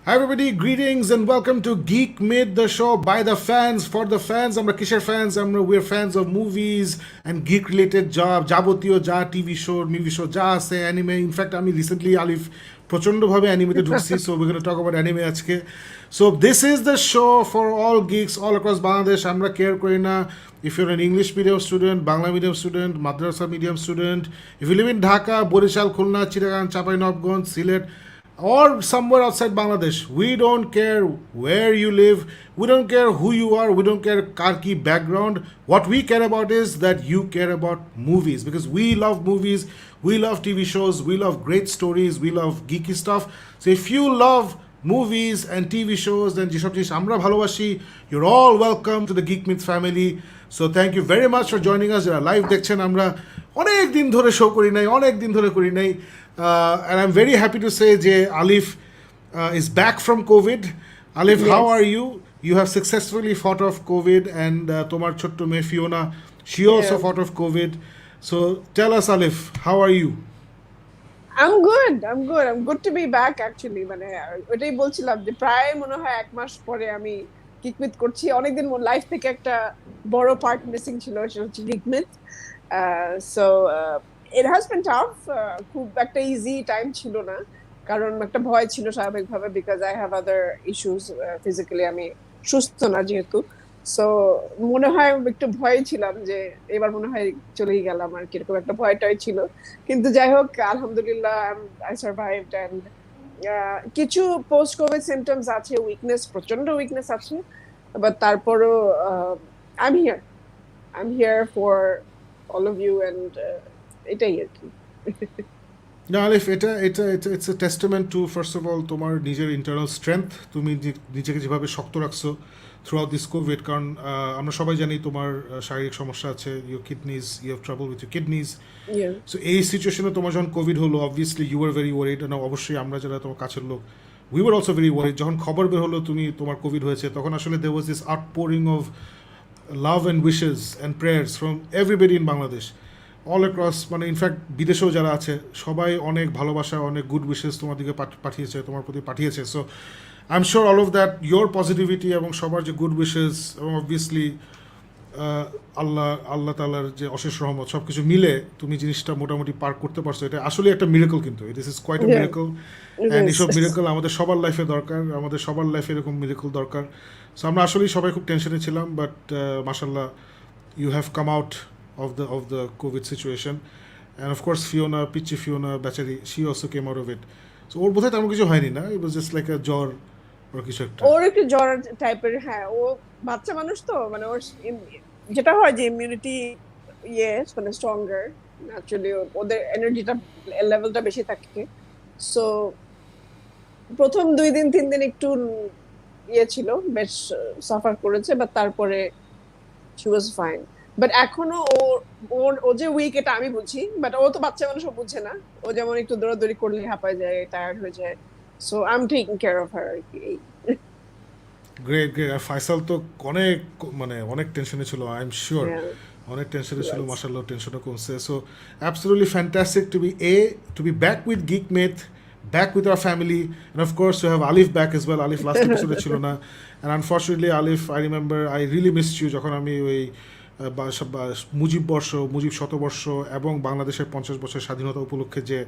Hi everybody, greetings and welcome to Geek Made the show by the fans for the fans. আমরা কিসের fans? We're fans of movies and geek related যাবতীয় যা TV show movie show যা আছে anime. In fact আমি recently আলিফ প্রচণ্ডভাবে অ্যানিমেতে ঢুকছি, so we gonna talk about anime আজকে। So this is the show for all geeks all across Bangladesh. আমরা কেয়ার করি না if you're an English medium student, Bangla medium student, Madrasa medium student, if you live in Dhaka, Borishal, Khulna, Chittagong, Champagnatganj, Sylhet, or somewhere outside Bangladesh. We don't care where you live, we don't care who you are, we don't care karki background. What we care about is that you care about movies, because we love movies, we love TV shows, we love great stories, we love geeky stuff. So if you love movies and TV shows, then যেসব জিনিস আমরা ভালোবাসি, you're all welcome to the Geek Myth family. So thank you very much for joining us. যারা live দেখছেন, আমরা অনেক দিন ধরে শো করি নাই, and I'm very happy to say যে Alif is back from COVID. Alif, Yes. how are you? You have successfully fought off COVID, and তোমার ছোট্ট মেয়ে Fiona, she also Yeah. fought off COVID. So tell us, Alif, how are you? I'm good. I'm good to be back actually. মানে ওটাই বলছিলাম যে প্রায় মনে হয় 1 মাস পরে আমি গিকমিথ করছি। অনেকদিন লাইফ থেকে একটা বড় পার্ট মিসিং ছিল, সেটা হচ্ছে Geek Myth. So it has been tough. খুব একটা ইজি টাইম ছিল না, কারণ একটা ভয় ছিল স্বাভাবিকভাবে, because I have other issues. Physically আমি সুস্থ না যেহেতু, সো মনে হয় একটু ভয় ছিলাম যে এবার মনে হয় চলেই গেলাম আর কি, এরকম একটা ভয়টাই ছিল। কিন্তু যাই হোক, আলহামদুলিল্লাহ আই সার্ভাইভড। অ্যান্ড কিছু পোস্ট কোভিড সিমটমস আছে, প্রচন্ড উইকনেস আছে, বাট তারপরও I am here for all of you, and এটাই আর কি। না আলিফ, it's a testament to, first of all, তোমার নিজের ইন্টারনাল স্ট্রেংথ। তুমি নিজেকে যেভাবে শক্ত রাখছো থ্রু আউট দিস কোভিড, কারণ আমরা সবাই জানি তোমার শারীরিক সমস্যা আছে, your kidneys, you have trouble with your kidneys. So এই সিচুয়েশনে তোমার যখন কোভিড হলো, obviously you are very worried. না, অবশ্যই আমরা যারা তোমার কাছের লোক, we were also very worried. যখন খবর বের হলো তোমার কোভিড হয়েছে, তখন আসলে there was this outpouring of love and wishes and prayers from everybody in Bangladesh, all across. মানে ইনফ্যাক্ট বিদেশেও যারা আছে সবাই অনেক ভালোবাসা, অনেক গুড উইশেস তোমার দিকে পাঠিয়েছে, তোমার প্রতি পাঠিয়েছে। So I am sure all of that your positivity এবং সবার যে গুড উইশেস, এবং অবভিয়াসলি আল্লাহ তাআলার যে অশেষ রহমত, সব কিছু মিলে তুমি জিনিসটা মোটামুটি পার করতে পারছো। এটা আসলে একটা মিরাকল, কিন্তু it is quite a miracle. And এইসব মিরাকল আমাদের সবার লাইফে দরকার, আমাদের সবার লাইফে এরকম মিরাকল দরকার। সো আমরা আসলেই সবাই খুব টেনশনে ছিলাম, বাট মাশাল্লাহ you have come out of the COVID situation, and of course Pichi Fiona Bachari, she also came out of it. So ওর বোধহয় তেমন কিছু হয়নি না, it was just like a জ্বর or কিছু একটা। ওর একটু জ্বর টাইপের, হ্যাঁ। ও বাচ্চা মানুষ তো, মানে ওর যেটা হয় যে ইমিউনিটি মানে স্ট্রঙ্গার ন্যাচুরালি, ওদের এনার্জিটা লেভেলটা বেশি থাকে। সো প্রথম 2-3 দিন একটু ছিল, বেশ সাফার করেছে, বাট তারপরে শি ওয়াজ ফাইন। বাট এখনো ও যে উইক, এটা আমি বুঝি, বাট ও তো বাচ্চা মানুষ, ও বুঝে না। ও যেমন একটু দৌড়াদৌড়ি করলে হাঁপায় যায়, টায়ার্ড হয়ে যায়। So I am taking care of her আর কি। গ্রেট। আর ফাইসাল তো অনেক টেনশনে ছিল, আই এম শিওর অনেক টেনশনে ছিল। মাশাআল্লাহ টেনশনও কমছে। So absolutely fantastic to be back with geek meth, back with our family, and of course to have Alif back as well. Alif last episode ছিল না, and unfortunately Alif, I remember I really missed you যখন আমি ওই মুজিব শতবর্ষ এবং বাংলাদেশের 50 বছর স্বাধীনতা উপলক্ষে যে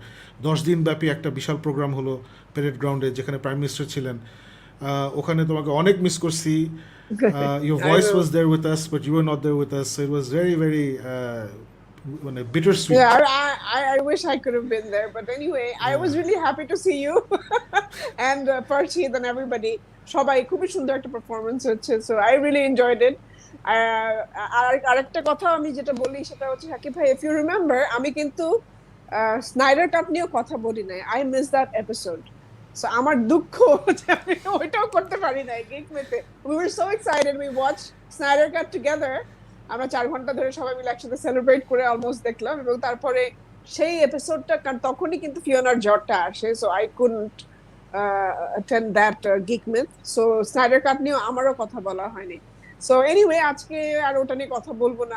10 দিন ব্যাপী একটা বিশাল প্রোগ্রাম হলো প্যারেড গ্রাউন্ডে, যেখানে প্রাইম মিনিস্টার ছিলেন। ওখানে তোমাকে অনেক মিস করছি। Your voice was there with us, but you were not there with us, so it was very very bittersweet. Yeah, I wish I could have been there, but anyway, I was really happy to see you and Farshid and everybody. সবাই খুবই সুন্দর একটা performance হচ্ছে, so I really enjoyed it. আরেকটা কথা আমি যেটা বলি সেটা হচ্ছে, সাকিব ভাই, if you remember, আমি কিন্তু স্নাইডার কাট নিয়েও কথা বলি নাই। I missed that episode. So আমার দুঃখ যে আমি ওইটাও করতে পারি নাই গিক মেতে। We were so excited, we watched Snyder Cut together. আমরা 4 ঘন্টা ধরে সবাই মিলে একসাথে সেলিব্রেট করে অলমোস্ট দেখলাম, এবং তারপরে সেই এপিসোডটা, কারণ তখনই কিন্তু ফিওনার জ্বরটা আসে, so I couldn't attend that Geek Myth. So Snyder cut নিয়েও আমারও কথা বলা হয়নি। সো এনিওয়ে, আজকে আর ওটা নিয়ে কথা বলবো না।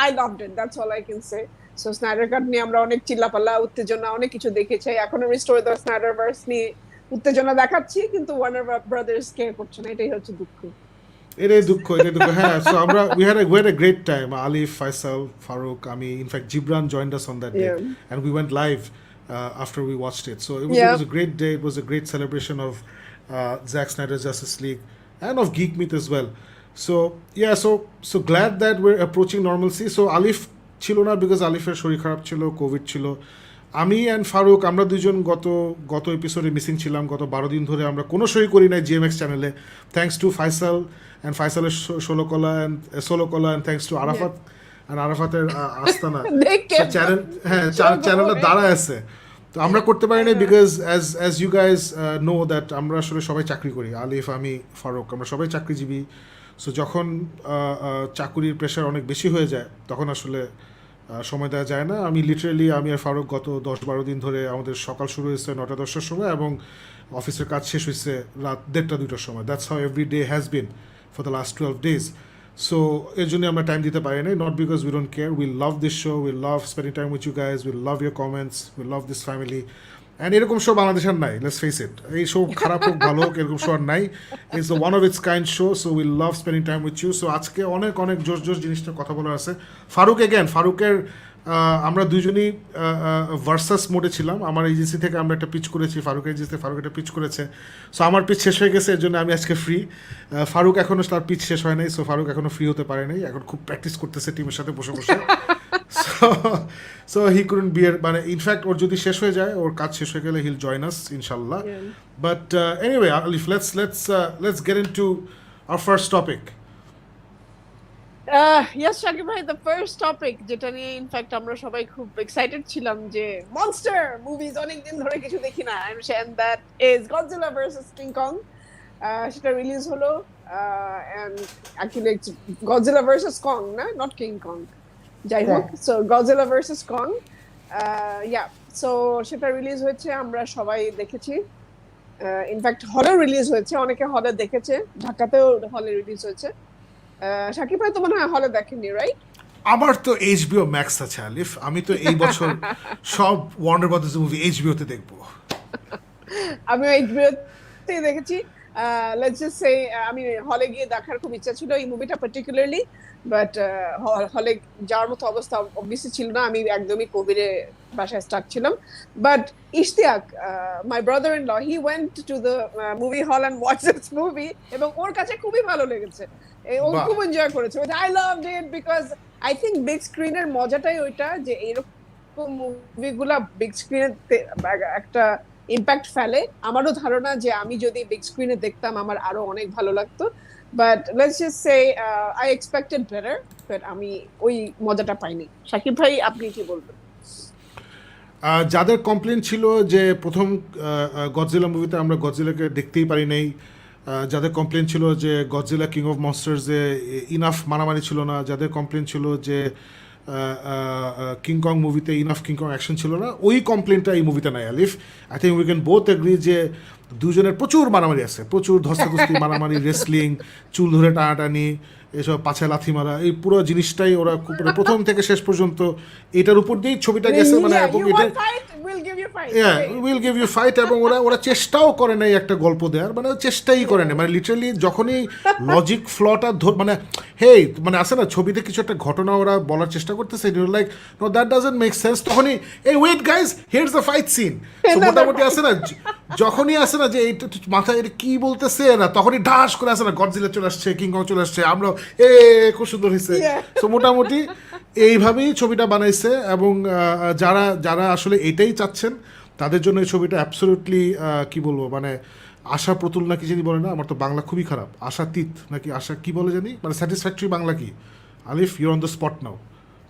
I loved it, that's all I can say. So Snyder cut নিয়ে আমরা অনেক চিল্লাপাল্লা, উত্তেজনা, অনেক কিছু দেখেছি। এখন আমি স্টোরি দ্য স্নাইডারভার্স নিয়ে উত্তেজনা দেখাচ্ছি কিন্তু ওয়ার্নার ব্রাদার্স কেয়ার করছে না, এটাই হচ্ছে দুঃখ। এটাই দুঃখ হ্যাঁ। সো আমরা we had a great time. Alif, Faisal, Farouk, Ami, in fact Gibran joined us on that day, Yeah. and we went live after we watched it. So it Yeah. was a great day. It was a great celebration of Zack Snyder's Justice League and of Geek Meet as well. So yeah, so glad that we're approaching normalcy. So Alif ছিল না because আলিফের শরীর খারাপ ছিল, Covid ছিল। আমি and Faruk আমরা দুজন গত এপিসোডে মিসিং ছিলাম। গত 12 দিন ধরে আমরা কোনো শোই করি নাই জিএমএক্স চ্যানেলে, থ্যাঙ্কস টু ফাইসাল অ্যান্ড ফাইসালের Sholokola and thanks to Arafat and আরাফাতের আস্তানা চ্যানেল, হ্যাঁ চ্যানেলটা দাঁড়ায় আছে। তো আমরা করতে পারি না because as you guys know that আমরা আসলে সবাই চাকরি করি, আলিফ, আমি, ফারুক, আমরা সবাই চাকরিজীবী। সো যখন চাকুরির প্রেশার অনেক বেশি হয়ে যায় তখন আসলে সময় দেওয়া যায় না। আমি লিটারেলি আমি আর ফারুক গত 10-12 দিন ধরে আমাদের সকাল শুরু হয়েছে 9টা-10টার সময় এবং অফিসের কাজ শেষ হয়েছে রাত 1:30-2টার সময়। That's how every day has been for the last 12 days. So এর জন্য আমরা টাইম দিতে পারি নাই, not because we don't care. We love this show, we love spending time with you guys, we love your comments, we love this family. And এরকম show Bangladesh আর নাই, let's face it. এই শো খারাপ হোক ভালো হোক এরকম শো আর নাই। It's one of its kind show, so we love spending time with you. So আজকে অনেক জোশ জিনিসটা কথা বলার আছে। ফারুকের আমরা দুজনই ভার্সাস মোডে ছিলাম। আমার এজেন্সি থেকে আমরা একটা পিচ করেছি, ফারুকের এজেন্সি থেকে ফারুক একটা পিচ করেছে। সো আমার পিচ শেষ হয়ে গেছে, এর জন্য আমি আজকে ফ্রি। ফারুক এখনও তার পিচ শেষ হয় নাই, সো ফারুক এখনও ফ্রি হতে পারে নাই, এখন খুব প্র্যাকটিস করতেছে টিমের সাথে বসে বসে। সো হি কুডন্ট বি এর, মানে ইনফ্যাক্ট ওর যদি শেষ হয়ে যায়, ওর কাজ শেষ হয়ে গেলে হিল জয়েন আস ইনশাল্লাহ। But anyway Alif, let's get into our first topic. Yes, Shakib bhai, the first topic যেটা নিয়ে ইনফ্যাক্ট আমরা সবাই খুব এক্সাইটেড ছিলাম যে মনস্টার মুভিজ অনেক দিন ধরে কিছু দেখি না, and that is Godzilla versus King Kong. সেটা রিলিজ হলো and actually it's Godzilla versus Kong, না, not King Kong, যাই হোক। So Godzilla versus Kong, so সেটা রিলিজ হয়েছে, আমরা সবাই দেখেছি। ইনফ্যাক্ট হলে রিলিজ হয়েছে, অনেকে হলে দেখেছে, ঢাকাতেও হলে রিলিজ হয়েছে। শাকিব ভাই তো মনে হয় হলে দেখেননি, রাইট? আমার তো এইচবিও ম্যাক্স আছে আলিফ, আমি তো এই বছর সব ওয়ার্নার ব্রাদার্স মুভি এইচবিওতে দেখবো। আমিও এইচবিওতে দেখেছি। লেটস জাস্ট সে আমি হলে গিয়ে দেখার খুব ইচ্ছা ছিল এই মুভিটা পার্টিকুলারলি, বাট হলে যাওয়ার মতো অবস্থা অবভিয়াসলি ছিল না, আমি একদমই কোভিডে বাসায় স্টাক ছিলাম। But Ishtiaq, my brother in law, he went to the movie hall and watch this movie এবং ওর কাছে খুবই ভালো লেগেছে, ও খুব এনজয় করেছে। I loved it because I think big স্ক্রিনের মজাটাই ওইটা যে এইরকম মুভিগুলা বিগ স্ক্রিনে একটা ইম্প্যাক্ট ফেলে। আমারও ধারণা যে আমি যদি বিগ স্ক্রিনে দেখতাম আমার আরো অনেক ভালো লাগতো, but let's just say I expected better, but আমি ওই মজাটা পাইনি। শাকিব ভাই আপনি কি বলবেন? যাদের কমপ্লেন ছিল যে প্রথম গডজিলা মুভিতে আমরা গডজিলাকে দেখতেই পারি নাই, যাদের কমপ্লেন ছিল যে গডজিলা কিং অফ মনস্টার্সে ইনাফ মারামারি ছিল না, যাদের কমপ্লেন ছিল যে কিং কং মুভিতে ইনাফ কিং কং অ্যাকশন ছিল না, ওই কমপ্লেনটা এই মুভিতে নাই Alif. I think we can both agree যে দুজনের প্রচুর মারামারি আছে, প্রচুর ধস্তাধস্তি মারামারি, রেসলিং, চুল ধরে টানাটানি, এসব পাছে লাথি মারা, এই পুরো জিনিসটাই ওরা প্রথম থেকে শেষ পর্যন্ত এটার উপর দিয়েই ছবিটা গেছে। মানে এবং এটা উইল গিভ ইউ ফাইট, এবং ওরা চেষ্টাও করে নাই একটা গল্প দেওয়ার, মানে চেষ্টাই করে নাই। মানে লিটারালি যখনই লজিক ফ্লটা মানে হেই মানে আসে না ছবিতে কিছু একটা ঘটনা ওরা বলার চেষ্টা করতেছে, like no that doesn't make sense, তখনই এই wait guys here's the fight scene. মোটামুটি আসে না, যখনই আসে না যে এইটা মাথায় এটা কি বলতেছে না, তখনই ঢাস করে আসে না গডজিলা চলে আসছে, কিং কং চলে আসছে, আমরা খুব সুন্দর হয়েছে। তো মোটামুটি এইভাবেই ছবিটা বানাইছে, এবং যারা আসলে এটাই চাচ্ছেন তাদের জন্য এই ছবিটা অ্যাবসলিউটলি কি বলবো, মানে আশা প্রতুল নাকি জানি বলে না, আমার তো বাংলা খুবই খারাপ, আশাতীত নাকি আশা কি বলে জানি, মানে স্যাটিসফ্যাক্টরি বাংলা কি আলিফ? ইউর অন দ্য স্পট নাও,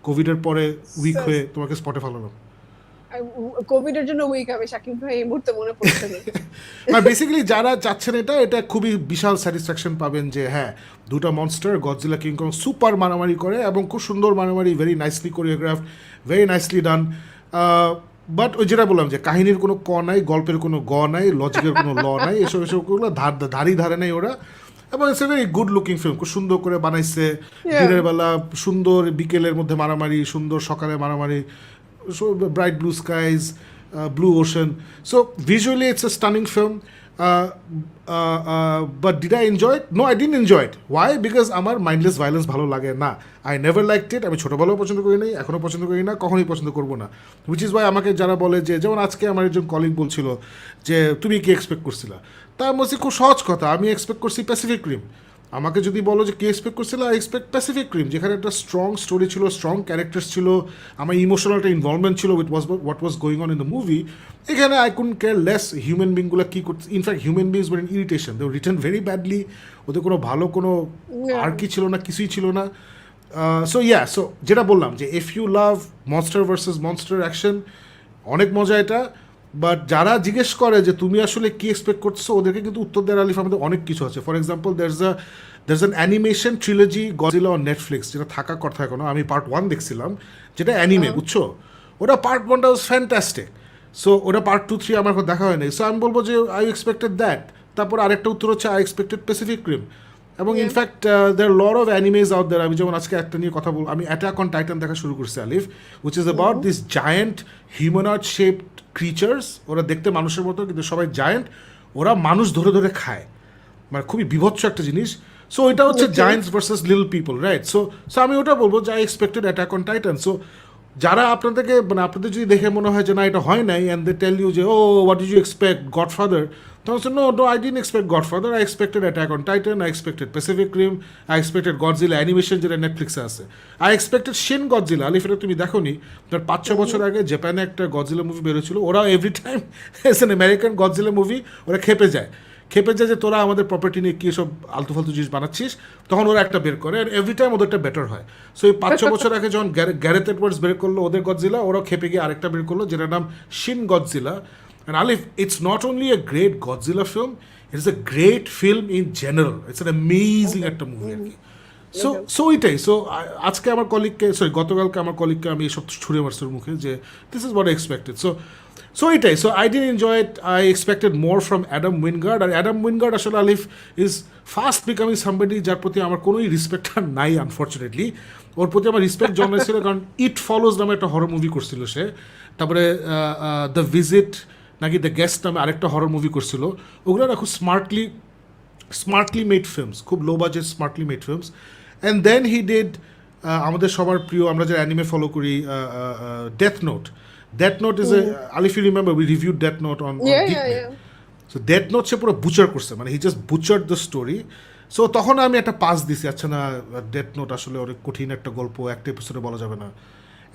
কোভিডের পরে উইক হয়ে তোমাকে স্পটে ফেলানো। কোভিডের জন্য উইক হবে শাকিব ভাই, এই মুহূর্তে মনে পড়ছে না। বেসিক্যালি যারা চাচ্ছেন এটা খুবই বিশাল স্যাটিসফ্যাকশন পাবেন যে হ্যাঁ দুটা monster Godzilla King Kong super মারামারি করে, এবং খুব সুন্দর মারামারি, very nicely choreograph, very nicely done. But ওই যেটা বললাম যে কাহিনীর কোনো ক নাই, গল্পের কোনো গ নাই, লজিকের কোনো ল নাই, এসবগুলো ধারি ধারে নাই ওরা। এবং it's a very good looking film, খুব সুন্দর করে বানাইছে, দিনের বেলা সুন্দর, বিকেলের মধ্যে মারামারি, সুন্দর সকালে মারামারি, bright blue skies, Blue Ocean. So visually, it's a stunning film. But did I enjoy it? No, I didn't enjoy it. Why? Because আমার মাইন্ডলেস ভায়োলেন্স ভালো লাগে না। আই নেভার লাইকড ইট। আমি ছোটোবেলাও পছন্দ করি নাই, এখনও পছন্দ করি না, কখনোই পছন্দ করবো না। হুইচ ইজ ওয়াই আমাকে যারা বলে যে, যেমন আজকে আমার একজন কলিগ বলছিল যে তুমি কি এক্সপেক্ট করছিলা, তা আমি বলছি খুব সহজ কথা, আমি এক্সপেক্ট করছি প্যাসিফিক রিম। আমাকে যদি বলো যে কি এক্সপেক্ট করছিল, আই এক্সপেক্ট প্যাসিফিক রিম, যেখানে একটা স্ট্রং স্টোরি ছিল, স্ট্রং ক্যারেক্টার্স ছিল, আমার ইমোশনাল একটা ইনভলভমেন্ট ছিল with what was going on in the movie. এখানে I could care less human বিংগুলো কী করছে। In fact human beings were in irritation, they return very badly. ওদের কোনো ভালো কোনো আর কি ছিল না, কিছুই ছিল না। সো সো যেটা বললাম যে if you love monster versus monster action, অনেক মজা এটা। বাট যারা জিজ্ঞেস করে যে তুমি আসলে কি এক্সপেক্ট করছো, ওদেরকে কিন্তু উত্তর দেওয়ার আলিফ আমাদের অনেক কিছু আছে। For example there's an animation trilogy Godzilla on Netflix, যেটা থাকা কথা এখনো। আমি পার্ট 1 দেখছিলাম, যেটা অ্যানিমে, বুঝছো? ওটা পার্ট 1টা ওয়াজ ফ্যান্টাস্টিক। সো ওটা পার্ট 2, 3 আমার দেখা হয় নাই। সো আমি বলবো যে আই এক্সপেক্টেড দ্যাট। তারপর আরেকটা উত্তর হচ্ছে আই এক্সপেক্টেড প্যাসিফিক রিম। এবং in fact there lot of animes out there. আমি যেমন আজকে একটা নিয়ে কথা বলবো, আমি অ্যাটাক অন টাইটান দেখা শুরু করছি আলিফ, which is about this giant humanoid shaped creatures. ওরা দেখতে মানুষের মতো, কিন্তু সবাই জায়ান্ট। ওরা মানুষ ধরে ধরে খায়, মানে খুবই বিভৎস একটা জিনিস। সো এটা হচ্ছে giants versus little people, right? So so আমি ওটা বলবো যে I expected Attack on Titan. So যারা আপনাদেরকে, মানে আপনাদের যদি দেখে মনে হয় যে না এটা হয় নাই, অ্যান্ড দে টেল ইউ যে oh what did you expect Godfather, তখন no I didn't expect Godfather, I expected Attack on Titan, I expected Pacific Rim, I expected Godzilla animation, যেটা নেটফ্লিক্সে আছে, আই এক্সপেক্টেড শিন গডজিলা। আলিফ, এটা তুমি দেখো নি? তার 5-6 বছর আগে জাপানে একটা গডজিলা মুভি বেরোছিল। ওরা every time as an American Godzilla movie, ওরা খেপে যায় যে তোরা আমাদের প্রপার্টি নিয়ে কী সব আলতু ফালতু জিনিস বানাচ্ছিস। তখন ওরা একটা বের করে, আর এভরি টাইম ওদেরটা বেটার হয়। সো এই 5-6 বছর আগে যখন গ্যারেথ এডওয়ার্ডস বের করলো ওদের গডজিলা, ওরা খেপে গিয়ে আরেকটা বের করলো, যেটার নাম শিন Godzilla. And Alif, it's not only a great Godzilla film, it's a great film in general. It's an amazing একটা মুভি আর কি। সো ওইটাই। সো আজকে আমার কলিগকে, গতকালকে আমার কলিগকে আমি এসব ছুঁড়ে মারছি ওর মুখে যে this is what I expected. So এটাই। So I didn't enjoy it. I expected more from Adam Wingard. আর অ্যাডাম উইনগার্ড আসলে Alif is fast becoming somebody যার প্রতি আমার কোনোই রেসপেক্ট আর নাই, আনফর্চুনেটলি। ওর প্রতি আমার রেসপেক্ট জন্মেছিল কারণ ইট ফলোজ নামে একটা হরর মুভি করছিল সে। তারপরে দ্য ভিজিট নাকি দ্য গেস্ট নামে আরেকটা হরর মুভি করছিল। ওগুলো না খুব স্মার্টলি মেড ফিল্মস, খুব low budget smartly made films. And then he did আমাদের সবার প্রিয়, আমরা যারা অ্যানিমে ফলো করি, death note. Death Note is if you remember, we reviewed Death Note on Geek. So Death Note সে পুরো Butcher করছে, মানে he just butchered the story. So তখন আমি একটা পাস দিছি, আচ্ছা না ডেথ নোট আসলে অনেক কঠিন একটা গল্প, একটা এপিসোডে বলা যাবে না।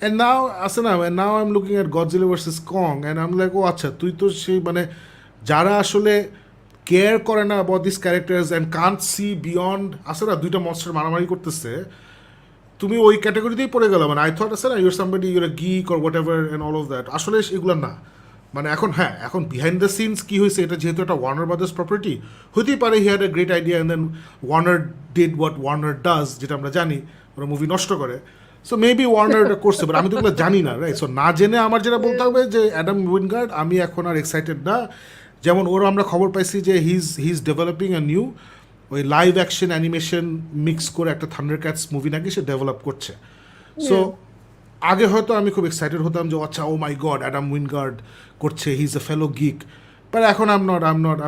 অ্যান্ড নাও আছে না, now I am looking at Godzilla versus Kong and I am like, oh আচ্ছা তুই তো সেই, মানে যারা আসলে কেয়ার করে না about this characters and can't see beyond, আছে না দুইটা মনস্টার মারামারি করতেছে, তুমি ওই ক্যাটাগরিতেই পড়ে গেলো। মানে আই থট আছে না you're somebody, you're a geek or whatever and all of that. আসলে এগুলো না। মানে এখন এখন বিহাইন্ড দ্য সিনস কী হয়েছে, এটা যেহেতু একটা ওয়ার্নার ব্রাদার্স প্রপার্টি, হতেই পারে he had a great idea and then Warner did what Warner does, যেটা আমরা জানি, ওরা মুভি নষ্ট করে। সো মেবি ওয়ার্নার এটা করছে, বাট আমি তো এগুলো জানি না, রাইট? সো না জেনে আমার যেটা বলতে হবে যে অ্যাডাম উইনগার্ড, আমি এখন আর এক্সাইটেড না। যেমন ওরা আমরা খবর পাইছি যে he is developing a new, ওই লাইভ অ্যাকশন অ্যানিমেশন মিক্স করে একটা থান্ডারক্যাটস মুভি নাকি সে ডেভেলপ করছে। সো আগে হয়তো আমি খুব এক্সাইটেড হতাম যে আচ্ছা oh my god Adam Wingard করছে, he is a fellow geek. But এখন আই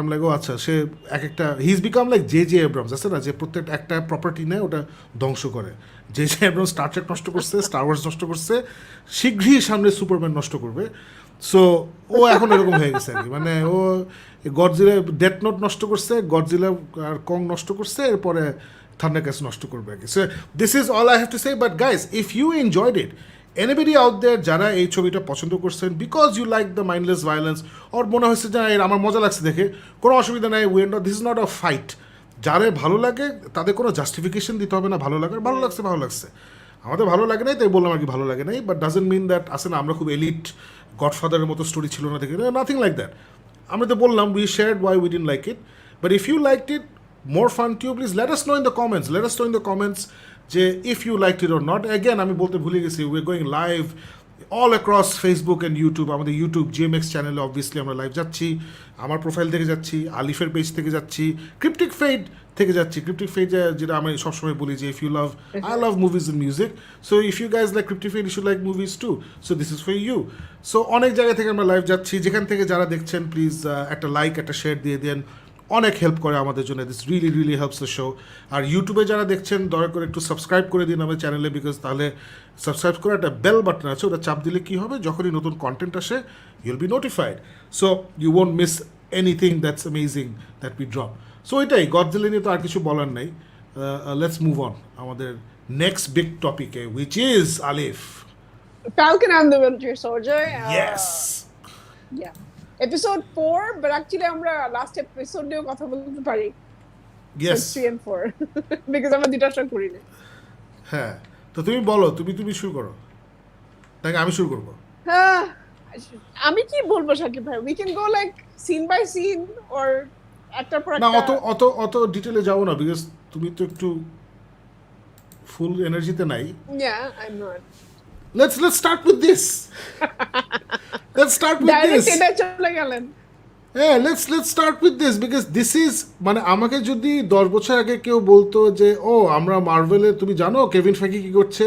এম লাইক ও আচ্ছা সে এক একটা, he is become like J Abrams, আছে না, যে প্রত্যেক একটা প্রপার্টি নেয় ওটা ধ্বংস করে। জে এব্রামস স্টার ট্রেক নষ্ট করছে, স্টার ওয়ার্স নষ্ট করছে, শীঘ্রই সামনে সুপারম্যান নষ্ট করবে। সো ও এখন এরকম হয়ে গেছে আর কি, মানে ও গডজিলা ডেথ নোট নষ্ট করছে, গডজিলা আর কং নষ্ট করছে, এরপরে থান্ডারক্যাটস নষ্ট করবে আর কি। So this is all I have to say. But guys, if you enjoyed it, anybody out there যারা এই ছবিটা পছন্দ করছেন because you like the mindless violence, ওর মনে হচ্ছে যে আমার মজা লাগছে দেখে, কোনো অসুবিধা নাই, this is not a fight. যারা ভালো লাগে তাদের কোনো জাস্টিফিকেশন দিতে হবে না, ভালো লাগছে ভালো লাগছে। আমাদের ভালো লাগে নাই তাই বললাম আর কি, ভালো লাগে নাই। বাট ডাজেন্ট মিন দ্যাট আসে না আমরা খুব এলিট গডফাদারের মতো স্টোরি ছিল না দেখে, নাথিং লাইক দ্যাট। আমরা তো বললাম we shared why we didn't like it. But if you liked it, more fun to you, please let us know in the comments যে if you liked it or not. Again, আমি বলতে ভুলে গেছি, we're going live all across Facebook and YouTube. আমাদের YouTube জিএমএক্স চ্যানেলে obviously আমরা live যাচ্ছি, আমার প্রোফাইল থেকে যাচ্ছি, আলিফের পেজ থেকে যাচ্ছি, ক্রিপ্টিক ফেড থেকে যাচ্ছি। ক্রিপ্টিক ফেড যেটা আমি সবসময় বলি যে if you love, I love movies and music, so if you guys like cryptic fed you should like movies too, so this is for you. So অনেক জায়গা থেকে আমরা লাইভ যাচ্ছি, যেখান থেকে যারা দেখছেন প্লিজ একটা লাইক একটা শেয়ার দিয়ে দেন, অনেক হেল্প করে আমাদের জন্য, this really really helps the show. আর ইউটিউবে যারা দেখছেন দয়া করে একটু সাবস্ক্রাইব করে দিন আমার চ্যানেলে, বিকজ তাহলে সাবস্ক্রাইব করে একটা বেল বাটন আছে, ওটা চাপ দিলে কী হবে, যখনই নতুন কন্টেন্ট আসে you'll be notified, so you won't miss anything that's amazing that we drop. So এটাই, গডজিলা নিয়ে তো আর কিছু বলার নাই। লেটস মুভ অন আমাদের নেক্সট বিগ টপিকে, which is Alif Falcon and the Winter Soldier. Yes Yeah. Episode 4, but actually আমরা last episode নিয়েও কথা বলতে পারি। ইয়েস 3 and 4 because আমরা দুটা শো করি না। হ্যাঁ, তো তুমি বলো, তুমি শুরু করো নাকি আমি শুরু করবো? হ্যাঁ, আমি কি বলবো শাকিব ভাই, we can go like scene by scene or একটার পর না, একটা। অত ডিটেলে যাবো না, বিকজ তুমি তো একটু ফুল এনার্জিতে নাই। Yeah, I'm not. Let's start with this. Let's start with Direct this. এটা চলে গেলেন। হ্যাঁ, let's start with this because this is, মানে আমাকে যদি 10 বছর আগে কেউ বলতো যে ও আমরা মার্ভেলে, তুমি জানো কেভিন ফেকি কি করছে,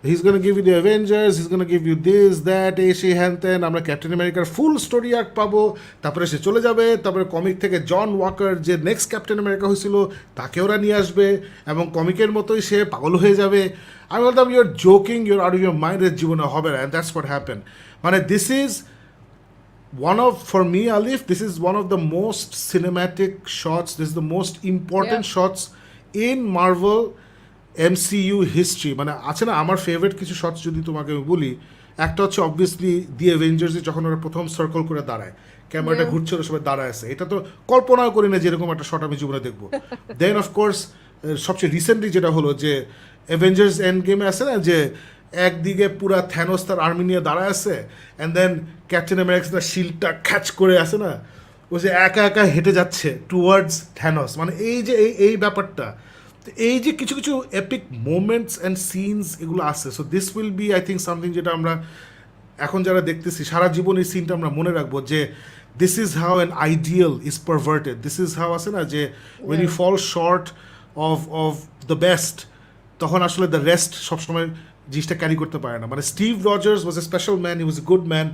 he is gonna give you the Avengers, he is gonna give you this that এই সেই হ্যান ত্যান, আমরা ক্যাপ্টেন আমেরিকার ফুল স্টোরি আর্ক পাবো, তারপরে সে চলে যাবে, তারপরে কমিক থেকে জন ওয়াকার যে নেক্সট ক্যাপ্টেন আমেরিকা হয়েছিল তাকে ওরা নিয়ে আসবে এবং কমিকের মতোই সে পাগল হয়ে যাবে। আমি বলতাম you're joking, you're out of your মাইন্ডের জীবনে হবে না, অ্যান্ড দ্যাটস হোয়াট হ্যাপেন। মানে this is one of, for me Alif, this is one of the most cinematic shots, this is the most important shots in Marvel MCU history. মানে আছে না আমার favourite কিছু শটস যদি তোমাকে আমি বলি, একটা হচ্ছে অবভিয়াসলি দি অ্যাভেঞ্জার্সে যখন ওরা প্রথম সার্কেল করে দাঁড়ায়, ক্যামেরাটা ঘুরছে, ওরা সবাই দাঁড়ায় আছে, এটা তো কল্পনাও করি না যেরকম একটা শট আমি জীবনে দেখবো। দেন অফকোর্স সবচেয়ে রিসেন্টলি যেটা হলো যে অ্যাভেঞ্জার্স এন্ড গেমে আছে না, যে একদিকে পুরা থ্যানোস তার আর্মি নিয়ে দাঁড়ায় আছে, অ্যান্ড দেন ক্যাপ্টেন আমেরিকা শিল্ডটা খ্যাচ করে আছে না, ও যে একা একা হেঁটে যাচ্ছে টুয়ার্ডস থ্যানোস, মানে এই যে এই ব্যাপারটা, এই যে কিছু কিছু এপিক মোমেন্টস অ্যান্ড সিনস এগুলো আছে। So this will be I think something যেটা আমরা এখন যারা দেখতেছি সারা জীবন এই সিনটা আমরা মনে রাখবো, যে this is how an ideal is perverted, this is how আছে না যে when you fall short of the best, তখন আসলে দ্য রেস্ট সবসময় জিনিসটা ক্যারি করতে পারে না। মানে Steve Rogers was a special man, he was a good man,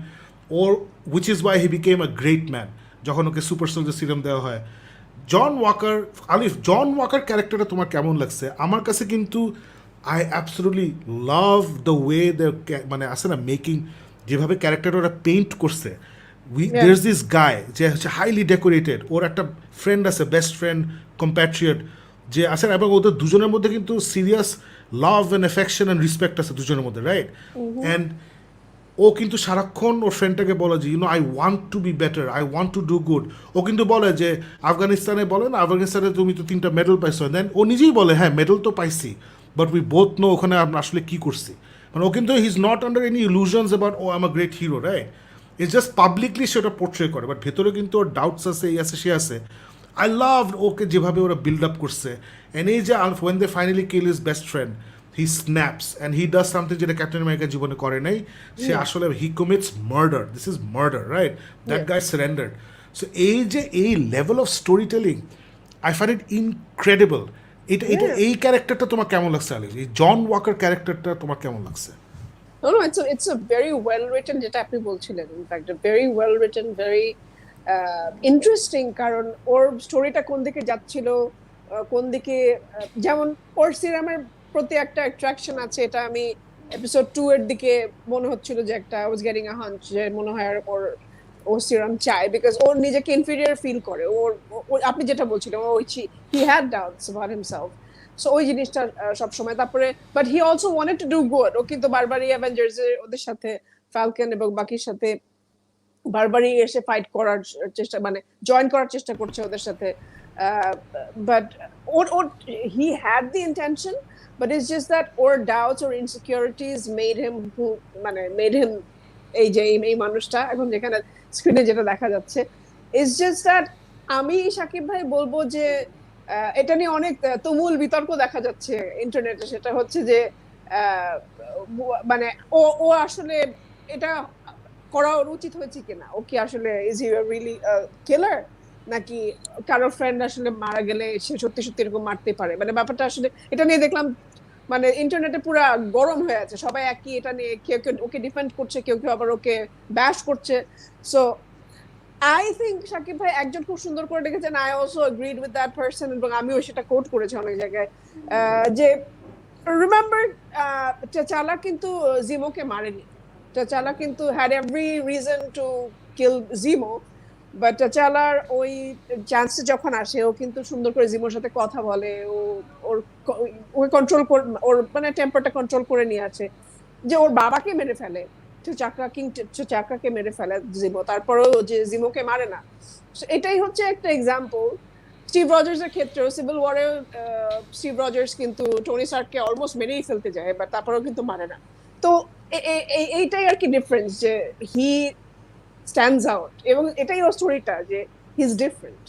or which is why he became a great man যখন ওকে সুপার সোলজার সিরাম দেওয়া হয়। জন ওয়াকার, আলিফ জন ওয়াকার ক্যারেক্টারটা তোমার কেমন লাগছে? আমার কাছে কিন্তু I absolutely love the way the, মানে আছে না মেকিং, যেভাবে ক্যারেক্টারটা ওরা পেইন্ট করছে। দের ইজ দিস গাই যে হচ্ছে হাইলি ডেকোরেটেড, ওর একটা ফ্রেন্ড আছে, বেস্ট ফ্রেন্ড কম্প্যাট্রিয়ট যে আছে, এবং ওদের দুজনের মধ্যে কিন্তু serious love and affection and respect আছে দুজনের মধ্যে, রাইট? অ্যান্ড ও কিন্তু সারাক্ষণ ওর ফ্রেন্ডটাকে বলে যে I want to be better, I want to do good. ও কিন্তু বলে যে আফগানিস্তানে, বলে না আফগানিস্তানে তুমি তো 3টা মেডেল পাইছো, দেন ও নিজেই বলে হ্যাঁ মেডেল তো পাইছি, বাট উই বোথ নো ওখানে আমরা আসলে কী করছি। মানে ও কিন্তু he is not under any illusions about oh I'm a great hero, right? It's just publicly সেটা পোর্ট্রে করে, বাট ভেতরে কিন্তু ওর ডাউটস আছে, এই আছে সে আছে। আই লাভ ওকে যেভাবে ওরা বিল্ড আপ করছে, অ্যান্ড এই যে when they finally kill his best friend, he snaps and he does something যেটা ক্যাপ্টেন আমেরিকা জীবনে করে নাই, সে আসলে he commits murder, this is murder, right? That guy surrendered. So এই যে এই level of story telling I find it incredible. এটা এই ক্যারেক্টারটা তোমার কেমন লাগছে আলিফ? এই জন ওয়াকার ক্যারেক্টারটা তোমার কেমন লাগছে? No, it's a very well written, যেটা আপনি বলছিলেন, in fact a very well written, very interesting, কারণ ওর স্টোরিটা কোন দিকে যাচ্ছিল, কোন দিকে, যেমন ওর সিরামের প্রতি একটা অ্যাট্রাকশন আছে, এটা আমি এপিসোড 2 এর দিকে মনে হচ্ছিল যে একটা I was getting a hunch যে মনে হয় ওর সিরাম চায়, বিকজ ওর নিজেকে ইনফিরিয়ার ফিল করে, আপনি যেটা বলছিলেন he had doubts about himself, so ওই জিনিসটা সবসময়। তারপরে but he also wanted to do good, ও কিন্তু বারবারই অ্যাভেঞ্জার্স ওদের সাথে, ফ্যালকন এবং বাকির সাথে বারবারই এসে ফাইট করার চেষ্টা, মানে জয়েন করার চেষ্টা করছে ওদের সাথে, but or he had the intention, but it's just that or doubts or insecurities made him এই যে এই মানুষটা এখন যেখানে স্ক্রিনে যেটা দেখা যাচ্ছে, ইটস জাস্ট দ্যাট আমি শাকিব ভাই বলবো যে এটা নিয়ে অনেক তুমুল বিতর্ক দেখা যাচ্ছে ইন্টারনেটে, সেটা হচ্ছে যে মানে ও আসলে এটা করা ওর উচিত হয়েছে কিনা, ও কি আসলে ইজ হি রিয়েলি কিলার, নাকি কারো ফ্রেন্ড আসলে মারা গেলে সে সত্যি সত্যি এরকম মারতে পারে, মানে ব্যাপারটা আসলে এটা নিয়ে দেখলাম মানে ইন্টারনেটে পুরা গরম হয়ে আছে, সবাই একই এটা নিয়ে, কেউ কেউ ওকে ডিফেন্ড করছে, কেউ কেউ আবার ওকে ব্যাশ করছে। সো আই থিঙ্ক শাকিব ভাই একজন খুব সুন্দর করে লিখেছেন, I also agreed with that person, এবং আমিও সেটা কোট করেছি অনেক জায়গায়, যে রিমেম্বার চাচালা কিন্তু জিমোকে মারেনি, চাচালা কিন্তু had every reason to kill Zemo, but চাচালার ওই চান্সটা যখন আসে ও কিন্তু সুন্দর করে জিমোর সাথে কথা বলে, ও ওর ওকে কন্ট্রোল করে, ওর মানে টেম্পারটা কন্ট্রোল করে নিয়ে আসে, যে ওর বাবাকে মেরে ফেলে, চাকরাকে মেরে ফেলে জিমো, তারপরেও যে জিমোকে মারে না। এটাই হচ্ছে একটা এক্সাম্পল। স্টিভ রজার্স এর ক্ষেত্রেও সিভিল ওয়ারে স্টিভ রজার্স কিন্তু টনি স্টার্ককে অলমোস্ট মেরেই ফেলতে যায়, বাট তারপরেও কিন্তু মারে না। তো এইটাই আর কি ডিফারেন্স, যে হি স্ট্যান্ডস আউট, এবং এটাই ওর স্টোরিটা, যে হি ইজ ডিফারেন্ট,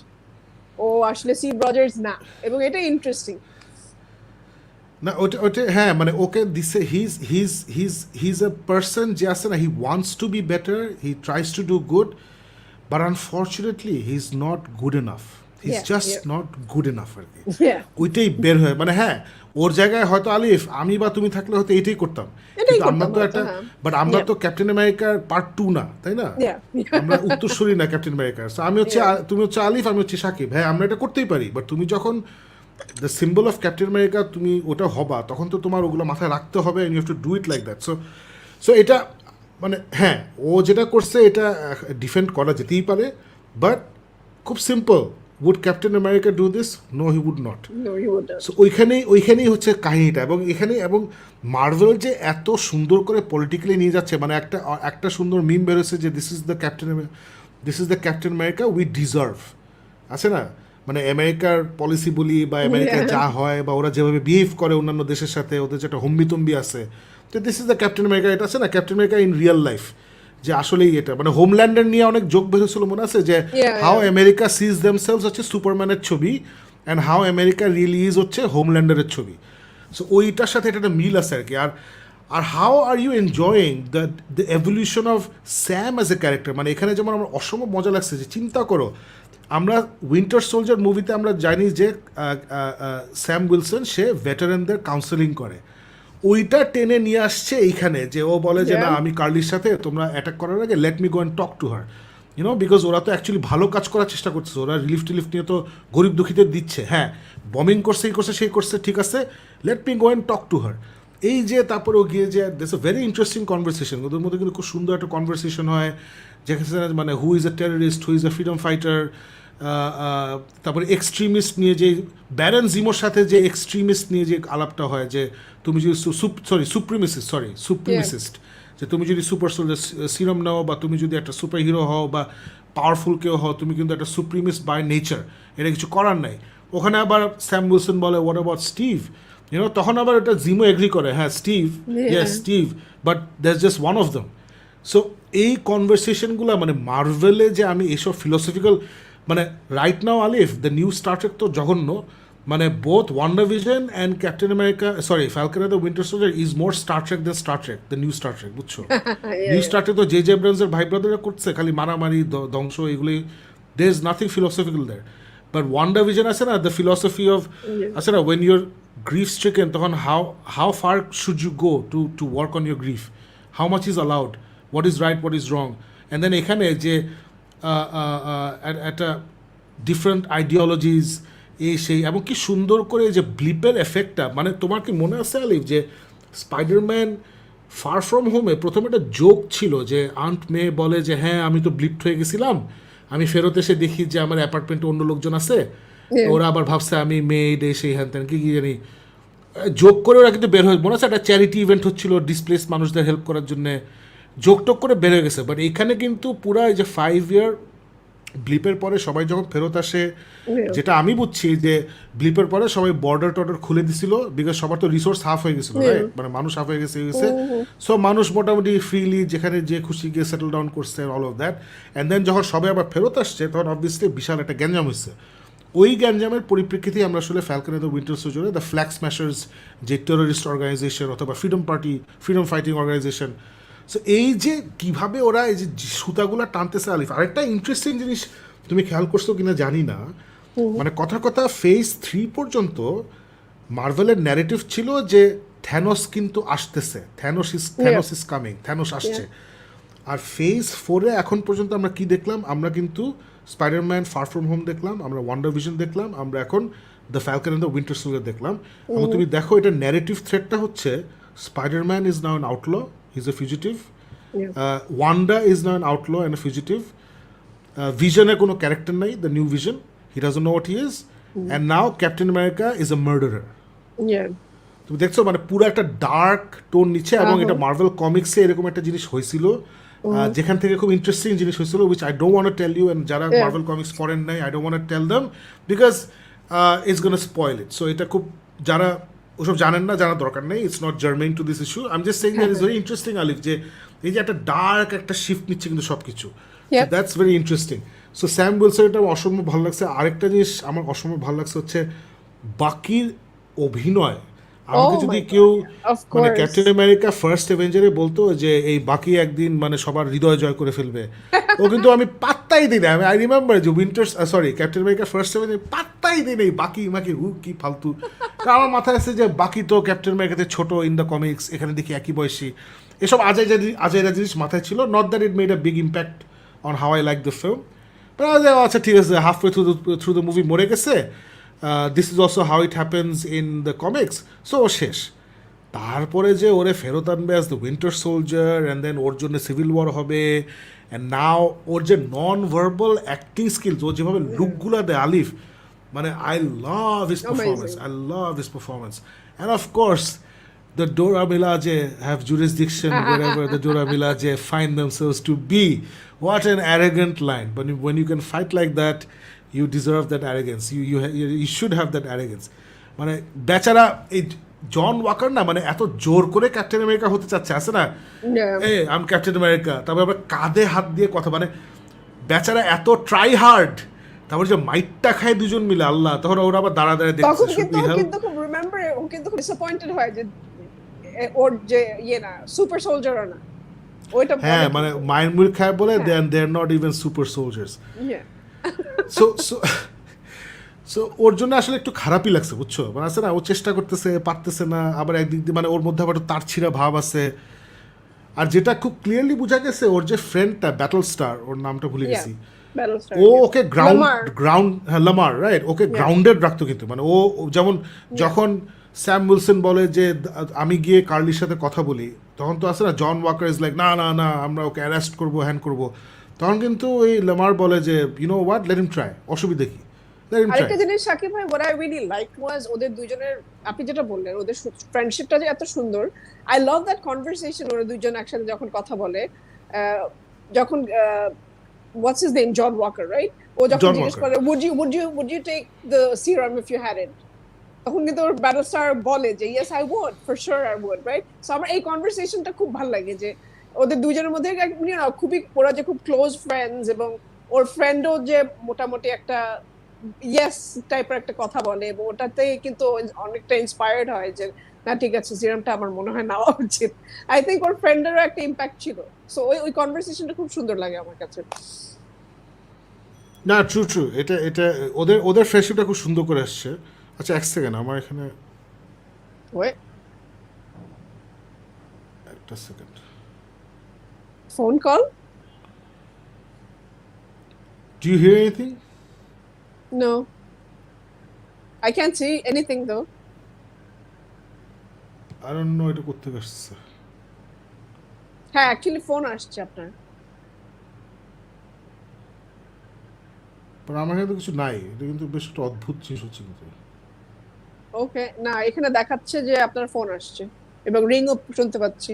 ও আসলে স্টিভ রজার্স না, এবং এটাই ইন্টারেস্টিং। না ওটা হ্যাঁ, মানে ওকে দিছে হিজ আ পার্সন যে আছে না, he wants to be better, he tries to do good, but unfortunately he is not good enough, he is just not good enough আর কি। ওইটাই বের হয়, মানে হ্যাঁ ওর জায়গায় হয়তো আলিফ আমি বা তুমি থাকলে হয়তো এইটাই করতাম, কিন্তু আমরা তো একটা, বাট আমরা তো ক্যাপ্টেন আমেরিকার পার্ট 2 না, তাই না? আমরা উত্তরসূরি না ক্যাপ্টেন আমেরিকার। আমি হচ্ছে তুমি হচ্ছে আলিফ, আমি হচ্ছে সাকিব, হ্যাঁ আমরা এটা করতেই পারি, বাট তুমি যখন the symbol of Captain America তুমি ওটা হবা, তখন তো তোমার ওগুলো মাথায় রাখতে হবে, you have to do it like that. So এটা মানে হ্যাঁ ও যেটা করছে এটা ডিফেন্ড করা যেতেই পারে, বাট খুব simple, would Captain America do this? No, he would not. So ওইখানেই হচ্ছে কাহিনীটা, এবং এখানে এবং মার্ভেল যে এত সুন্দর করে পলিটিক্যালি নিয়ে যাচ্ছে, মানে একটা সুন্দর মিম বেরোচ্ছে যে this is the captain America we deserve, আছে না? মানে আমেরিকার পলিসি বলি বা আমেরিকায় যা হয় বা ওরা যেভাবে বিহেভ করে অন্যান্য দেশের সাথে, ওদের যে একটা হম্বিতম্বি আছে, তো this is the captain America. এটা আছে না captain America in real life, যে আসলেই এটা মানে হোমল্যান্ডের নিয়ে অনেক যোগ বেরোছিল মনে আছে, যে হাউ আমেরিকা সিজ দেমসেলস হচ্ছে সুপারম্যানের ছবি, and how America really is হচ্ছে হোমল্যান্ডারের ছবি। সো ওইটার সাথে এটা একটা মিল আছে আর কি। আর how are you enjoying the evolution of Sam as a character, মানে এখানে যেমন আমার অসম্ভব মজা লাগছে, যে চিন্তা করো আমরা উইন্টার সোলজার মুভিতে আমরা জানি যে স্যাম উইলসন সে ভেটারেনদের কাউন্সেলিং করে, ওইটা টেনে নিয়ে আসছে এইখানে, যে ও বলে যে না আমি কার্লির সাথে তোমরা অ্যাটাক করার আগে let me go and talk to her, you know, because ওরা তো অ্যাকচুয়ালি ভালো কাজ করার চেষ্টা করছে, ওরা রিলিফ টিলিফ নিয়ে তো গরিব দুঃখীদের দিচ্ছে, হ্যাঁ বমিং করছে এই করছে সেই করছে, ঠিক আছে, late me go and talk to হার। এই যে তারপরে ও গিয়ে যে this a very interesting conversation, ওদের মধ্যে কিন্তু খুব সুন্দর একটা কনভারসেশন হয়, যেখানে মানে who is a terrorist, who is a freedom fighter, তারপরে এক্সট্রিমিস্ট নিয়ে যে ব্যারন জিমোর সাথে যে এক্সট্রিমিস্ট নিয়ে যে আলাপটা হয়, যে তুমি যদি সুপ্রিমিসিস্ট, যে তুমি যদি সুপার সোলজার সিরাম নাও, বা তুমি যদি একটা সুপার হিরো হও বা পাওয়ারফুল কেউ হও, তুমি কিন্তু একটা সুপ্রিমিস্ট বাই নেচার, এটা কিছু করার নাই। ওখানে আবার স্যাম উইলসন বলে হোয়াট অ্যাবাউট স্টিভ, ইউনো, তখন আবার এটা জিমো এগ্রি করে, হ্যাঁ Steve, yes Steve, but that's just one of them. So এই কনভারসেশনগুলো মানে মার্ভেলে যে আমি এইসব ফিলোসফিক্যাল, মানে right now Alif the new Star Trek তো জঘন্য, মানে both WandaVision and Captain America, sorry Falcon and the Winter Soldier is more Star Trek than Star Trek, the new Star Trek, বুঝছো? New Star Trek তো J এব্রামসের ভাই ব্রাদাররা করছে, খালি মারামারি ধ্বংস, এগুলি দের is nothing philosophical there. But WandaVision আছে না, দ্য ফিলোসফি অফ, আছে না, ওয়েন ইউর গ্রিফ স্ট্রিকেন, তখন how far should you go to work on your grief, how much is allowed, what is right, what is wrong, and then এখানে যে একটা different আইডিওলজিজ এই সেই, এবং কি সুন্দর করে যে ব্লিপের এফেক্টটা, মানে তোমার কি মনে আছে আলিফ যে স্পাইডারম্যান ফার ফ্রম হোমে প্রথমে একটা জোক ছিল, যে আন্ট মে বলে যে হ্যাঁ আমি তো ব্লিপড হয়ে গেছিলাম, আমি ফেরত এসে দেখি যে আমার অ্যাপার্টমেন্টে অন্য লোকজন আছে, ওরা আবার ভাবছে আমি মেড এই সেই হ্যান ত্যান কি জানি জোক করে, ওরা কিন্তু বের হয়ে, মনে আছে একটা চ্যারিটি ইভেন্ট হচ্ছিল ডিসপ্লেস মানুষদের হেল্প করার জন্যে, জোক টোক করে বের হয়ে গেছে। বাট এইখানে কিন্তু পুরা এই যে 5 ইয়ার ব্লিপের পরে সবাই যখন ফেরত আসে, যেটা আমি বুঝছি যে ব্লিপের পরে সবাই বর্ডার টর্ডার খুলে দিছিল, বিকজ সবার তো রিসোর্স হাফ হয়ে গেছিলো, মানে মানুষ হাফ হয়ে গেছে, সো মানুষ মোটামুটি ফ্রিলি যেখানে যে খুশি গিয়ে সেটেল ডাউন করছে, all of that. And then যখন সবাই আবার ফেরত আসছে, তখন অবভিয়াসলি বিশাল একটা গ্যাঞ্জাম হয়েছে। ওই গ্যাঞ্জামের পরিপ্রেক্ষিতে আমরা আসলে ফ্যালকন অ্যান্ড দ্য উইন্টার সোলজারে দ্য ফ্ল্যাগ স্ম্যাশার্স যে টেররিস্ট অর্গানাইজেশন অথবা ফ্রিডম ফাইটিং অর্গানাইজেশন, সো এই যে কিভাবে ওরা এই যে সুতাগুলো টানতেছে আলিফ, আরেকটা ইন্টারেস্টিং জিনিস তুমি খেয়াল করছো কিনা জানি না, মানে কথার কথা ফেজ 3 পর্যন্ত মার্ভেলের ন্যারেটিভ ছিল যে থ্যানোস কিন্তু আসতেছে, থ্যানোস ইজ কামিং, থ্যানোস আসছে। আর ফেজ 4-এ এখন পর্যন্ত আমরা কি দেখলাম? আমরা কিন্তু স্পাইডারম্যান ফার ফ্রম হোম দেখলাম, আমরা ওয়ান্ডার ভিশন দেখলাম, আমরা এখন the Falcon and the Winter Soldier দেখলাম। এবং তুমি দেখো এটা ন্যারেটিভ থ্রেডটা হচ্ছে Spiderman is now an outlaw, he is a fugitive, Wanda is now an outlaw and a fugitive, ভিশনের কোনো ক্যারেক্টার নাই, the new Vision, he doesn't know what he is, and now Captain America is a murderer. তুমি দেখছো মানে পুরো একটা dark tone নিচ্ছে, এবং এটা মার্ভেল কমিক্সে এরকম একটা জিনিস হয়েছিল যেখান থেকে খুব ইন্টারেস্টিং জিনিস হয়েছিল, which I don't want to tell you, and যারা মার্ভেল কমিক্স পড়েন নাই I don't want to tell them because it's gonna spoil it. So এটা খুব, যারা ওসব জানেন না জানার দরকার নেই, it's not germane to this issue, I am just saying that is very interesting Alif, যে এই যে একটা ডার্ক একটা শিফট নিচ্ছে কিন্তু সব কিছু, that's very interesting. So Sam Wilson এটা আমার অসম্ভব ভালো লাগছে। আরেকটা জিনিস আমার অসম্ভব ভালো লাগছে হচ্ছে বাকির অভিনয়। আমাকে যদি কেউ মানে ক্যাপ্টেন আমেরিকা ফার্স্ট অ্যাভেঞ্জারে বলতো যে এই বাকি একদিন মানে সবার হৃদয় জয় করে ফেলবে, ও কিন্তু আমি পাত্তাই দিই না। আই রিমেম্বার যে ক্যাপ্টেন আমেরিকা ফার্স্ট অ্যাভেঞ্জার পাত্তাই দিই নেই, বাকি কি ফালতু। কারণ আমার মাথায় আছে যে বাকি তো ক্যাপ্টেন আমেরিকাতে ছোট ইন দ্য কমিক্স, এখানে দেখি একই বয়সী, এসব আজাইরা জিনিস মাথায় ছিল। Not that it made a big impact on how I like the film, আচ্ছা ঠিক আছে, হাফওয়ে থ্রু দ্য মুভি মরে গেছে, this is also how it happens in the comics, so ও শেষ। তারপরে যে ওরে ফেরত আনবে as the Winter Soldier, and then ওর জন্য সিভিল ওয়ার হবে, অ্যান্ড নাও ওর যে নন ভার্বাল অ্যাক্টিং স্কিলস, ও যেভাবে লুকগুলো দেয় আলিফ, মানে I love his performance, and of course the Dora Milaje have jurisdiction wherever the Dora Milaje find themselves to be. What an arrogant line. But when you can fight like that, you deserve that arrogance. You should have that arrogance. মানে বেচারা এই জন ওয়াকার না, মানে এত জোর করে captain America হতে চাচ্ছে, আছে না, এই আম ক্যাপ্টেন আমেরিকা, তারপর আবার কাঁধে হাত দিয়ে কথা, মানে বেচারা এত ট্রাই হার্ড, তারপর যে মাইটটা খায় দুজন মিলে আল্লাহ, তখন ওরা আবার দাঁড়া দাঁড়িয়ে দেখছে। কিন্তু খুব রিমেম্বার, ও কিন্তু খুব ডিসঅ্যাপয়েন্টেড হয় যে ওর যে না সুপার সোলজার না, ওইটা হ্যাঁ মানে মাইন্ড মুর খায় বলে they are not even super soldiers. So ওর জন্য আসলে একটু খারাপই লাগছে, বুঝছো, মানে আছে না, ও চেষ্টা করতেছে পারতেছে না, আবার একদিক দিয়ে মানে ওর মধ্যে আবার তার ছিঁড়া ভাব আছে। আর যেটা খুব ক্লিয়ারলি বোঝা গেছে, ওর যে ফ্রেন্ডটা ব্যাটল স্টার, ওর নামটা ভুলে গেছি, ও ওকে লামার রাইট, ওকে গ্রাউন্ডেড রাখতো কিন্তু, মানে ও যেমন যখন স্যাম উইলসন বলে যে আমি গিয়ে কার্লির সাথে কথা বলি, তখন তো আছে না জন ওয়াকার ইজ লাইক না না না আমরা ওকে অ্যারেস্ট করবো, হ্যান করবো, তখন কিন্তু ওই লামার বলে যে you know what, let him try, অসুবিধা কি। আরেকটা জিনিস সাকিব ভাই, what I really liked was ওদের দুইজনের, আপনি যেটা বললেন ওদের ফ্রেন্ডশিপটা যে এত সুন্দর, I love that conversation, ওরা দুইজন একসাথে যখন কথা বলে, যখন what's his name, John Walker, right? ও যখন জিজ্ঞেস করে would you take the serum if you had it, তখন কিন্তু ওর ব্যাটলস্টার বলে যে yes I would, for sure I would, right? So আমার এই কনভারসেশনটা খুব ভালো লাগে যে ওদের দুইজনের মধ্যে খুবই, ওরা যে খুব ক্লোজ ফ্রেন্ডস, এবং ওর ফ্রেন্ডও যে মোটামুটি একটা ইয়েস টাইপের একটা কথা বলে, এবং ওটাতে কিন্তু অনেকটা ইন্সপায়ার্ড হয় যে না ঠিক আছে সিরামটা আমার মনে হয় নেওয়া উচিত। আই থিঙ্ক ওর ফ্রেন্ডেরও একটা ইম্প্যাক্ট ছিল, সো ওই কনভারসেশনটা খুব সুন্দর লাগে আমার কাছে। না ট্রু এটা ওদের ফ্রেন্ডশিপটা খুব সুন্দর করে আসছে। আচ্ছা এক সেকেন্ড, আমার এখানে একটা second, phone call. Do you hear anything? No, I can't see anything though. I don't know এটা কোথা থেকে আসছে। হ্যাঁ অ্যাকচুয়ালি ফোন আসছে আপনার, বাট আমার এখানে কিছু নাই, এটা কিন্তু বেশ একটা অদ্ভুত জিনিস হচ্ছে কিন্তু। ওকে, না এখানে দেখাচ্ছে যে আপনার ফোন আসছে এবং রিংও শুনতে পাচ্ছি।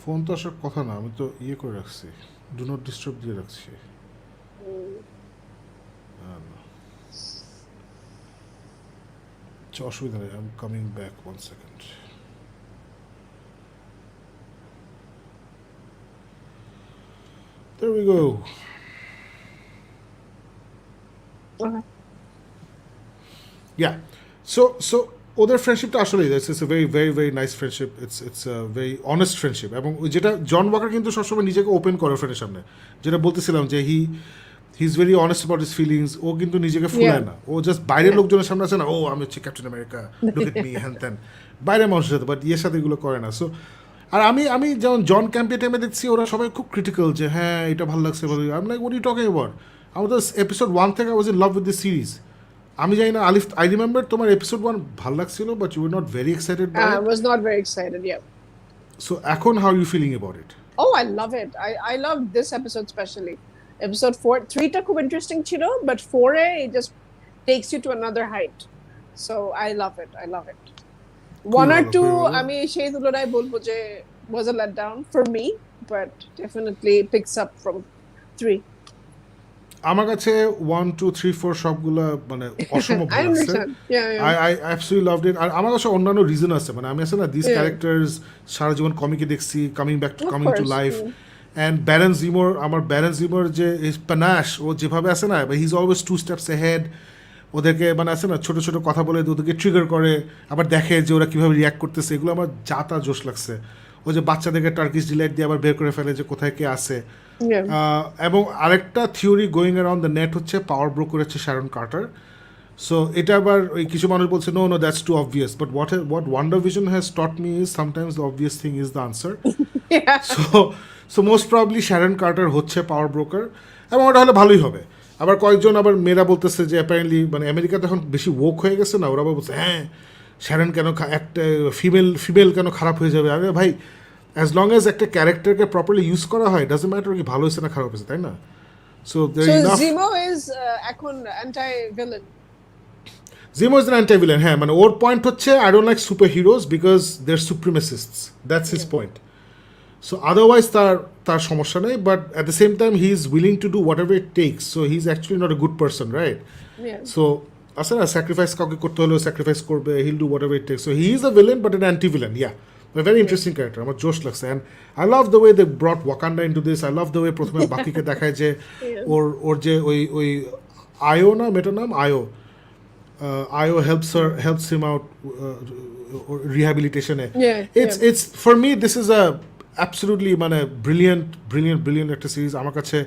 ফোন তো আসার কথা না, আমি তো ইয়ে করে রাখছি, ডু নট ডিস্টার্ব দিয়ে রাখছি। আচ্ছা অসুবিধা নেই, I am coming back, 1 second. There we go. Okay. Yeah. So ওদের ফ্রেন্ডশিপটা আসলে it's a very very very nice friendship, it's very honest friendship. এবং যেটা জন ওয়াকার কিন্তু সবসময় নিজেকে ওপেন করে ফ্রেন্ডের সামনে, যেটা বলতেছিলাম যে he is very honest about his feelings. ও কিন্তু নিজেকে ফুলায় না, ও জাস্ট বাইরের লোকজনের সামনে আছে না, ও আমি হচ্ছে captain America, look at me হ্যান ত্যান, বাইরের মানুষের সাথে, বাট ইয়ের সাথে এগুলো করে না। সো আর আমি যেমন জন ক্যাম্পের টাইমে দেখছি ওরা সবাই খুব ক্রিটিক্যাল যে হ্যাঁ এটা ভালো লাগছে, ভালো আমি like what are you talking about. আমার তো এপিসোড 1 থেকে I was in love with this series. আমি জানি না আলিফ, আই রিমেম্বার তোমার এপিসোড 1 ভালো লাগছিল but you were not very excited by I it. was not very excited. Yeah. So এখন how you feeling about it? Oh, I love it. I love this episode especially. Episode 4, 3 ta khub interesting chilo, but 4 it just takes you to another height. So I love it. I love it. 1 or 2 আমি সেই তুলনায় বলবো যে was a letdown for me, but definitely picks up from 3. আমার কাছে 1 2 3 4 সবগুলা মানে অসম্ভব I ভালো লাগছে। understand. Yeah. I absolutely loved it. আর আমার কাছে অন্যান্য রিজন আছে, মানে আমি আছে না দিস ক্যারেক্টার্স সারা জীবন কমিকে দেখছি, coming to life. And Baron জিমোর, আমার ব্যারেন জিমোর যে পানাশ, ও যেভাবে আছে না, he is always 2 steps ahead। ওদেরকে মানে আছে না ছোট ছোট কথা বলে ওদেরকে ট্রিগার করে, আবার দেখে যে ওরা কীভাবে রিয়াক্ট করতেছে, এগুলো আমার যা তা জোশ লাগছে। ও যে বাচ্চাদেরকে টার্কিশ ডিলাইট দিয়ে আবার বের করে ফেলে যে কোথায় কে আছে। এবং আরেকটা theory going around the net হচ্ছে পাওয়ার ব্রোকার হচ্ছে শ্যারন কার্টার। সো এটা আবার ওই কিছু মানুষ বলছে no that's too obvious, but what WandaVision has taught me is sometimes the obvious thing is the answer. So most probably Sharon Carter হচ্ছে power broker, এবং ওটা হলে ভালোই হবে। আবার কয়েকজন আবার মেয়েরা বলতেছে যে অ্যাপারেন্টলি মানে আমেরিকাতে এখন বেশি ওক হয়ে গেছে না, ওরা আবার বলছে হ্যাঁ শ্যারন কেন একটা ফিমেল কেন খারাপ হয়ে যাবে। আরে ভাই, অ্যাজ লং অ্যাজ একটা ক্যারেক্টারকে প্রপারলি ইউজ করা হয়, ডাজন্ট ম্যাটার কি ভালো হয়েছে না খারাপ হয়েছে, তাই না? সো Zemo is এখন anti-villain. Zemo is an anti-villain, হ্যাঁ, মানে ওর পয়েন্ট হচ্ছে I don't like super heroes because they are supremacists, that's his point. So otherwise তার সমস্যা নেই, but at the same time he is willing to do whatever it takes. So he is actually not a good person, right? So আছে না sacrifice কাউকে করতে হলেও sacrifice করবে, he'll do whatever it takes. So he is a villain but an anti villain, yeah. A very interesting character, আমার জোশ লাগছে। And I love the way they brought Wakanda into this. I love the way প্রথমে বাকিকে দেখায় যে ওর যে ওই আয়ো না মেটার নাম আয়ো helps him out rehabilitation. It's for me this is a absolutely মানে brilliant একটা সিরিজ আমার কাছে।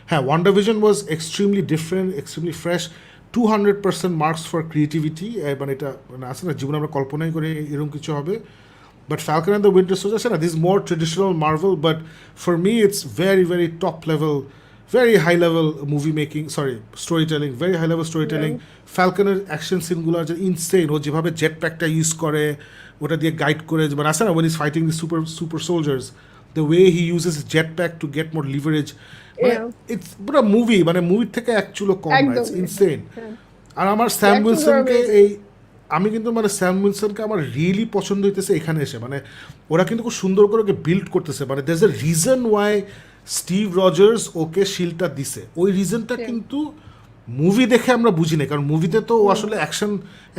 হ্যাঁ, WandaVision was extremely different, extremely fresh, 200% marks for creativity। মানে এটা মানে আছে না জীবনে আমরা কল্পনাই করে এরকম কিছু হবে। But Falcon and the Winter Soldier, this is more traditional Marvel, but for me it's very very top level, very high level storytelling, very high level storytelling. Falconer action scene গুলো are insane. ও যেভাবে jet প্যাকটা use করে, ওটা দিয়ে guide করে, মানে আছে না when he's fighting the super soldiers, the way he uses jet pack to get more leverage, it's পুরো মুভি, মানে মুভির থেকে অ্যাকচুয়ালি কম না, it's insane. আর আমার স্যাম উইলসনকে আমি কিন্তু মানে স্যাম উইলসনকে আমার রিয়েলি পছন্দ হইতেছে এখানে এসে। মানে ওরা কিন্তু খুব সুন্দর করে ওকে বিল্ড করতেছে। মানে there is a reason why Steve Rogers ওকে শিল্ডটা দিছে, ওই রিজনটা কিন্তু মুভি দেখে আমরা বুঝি না, কারণ মুভিতে তো ও আসলে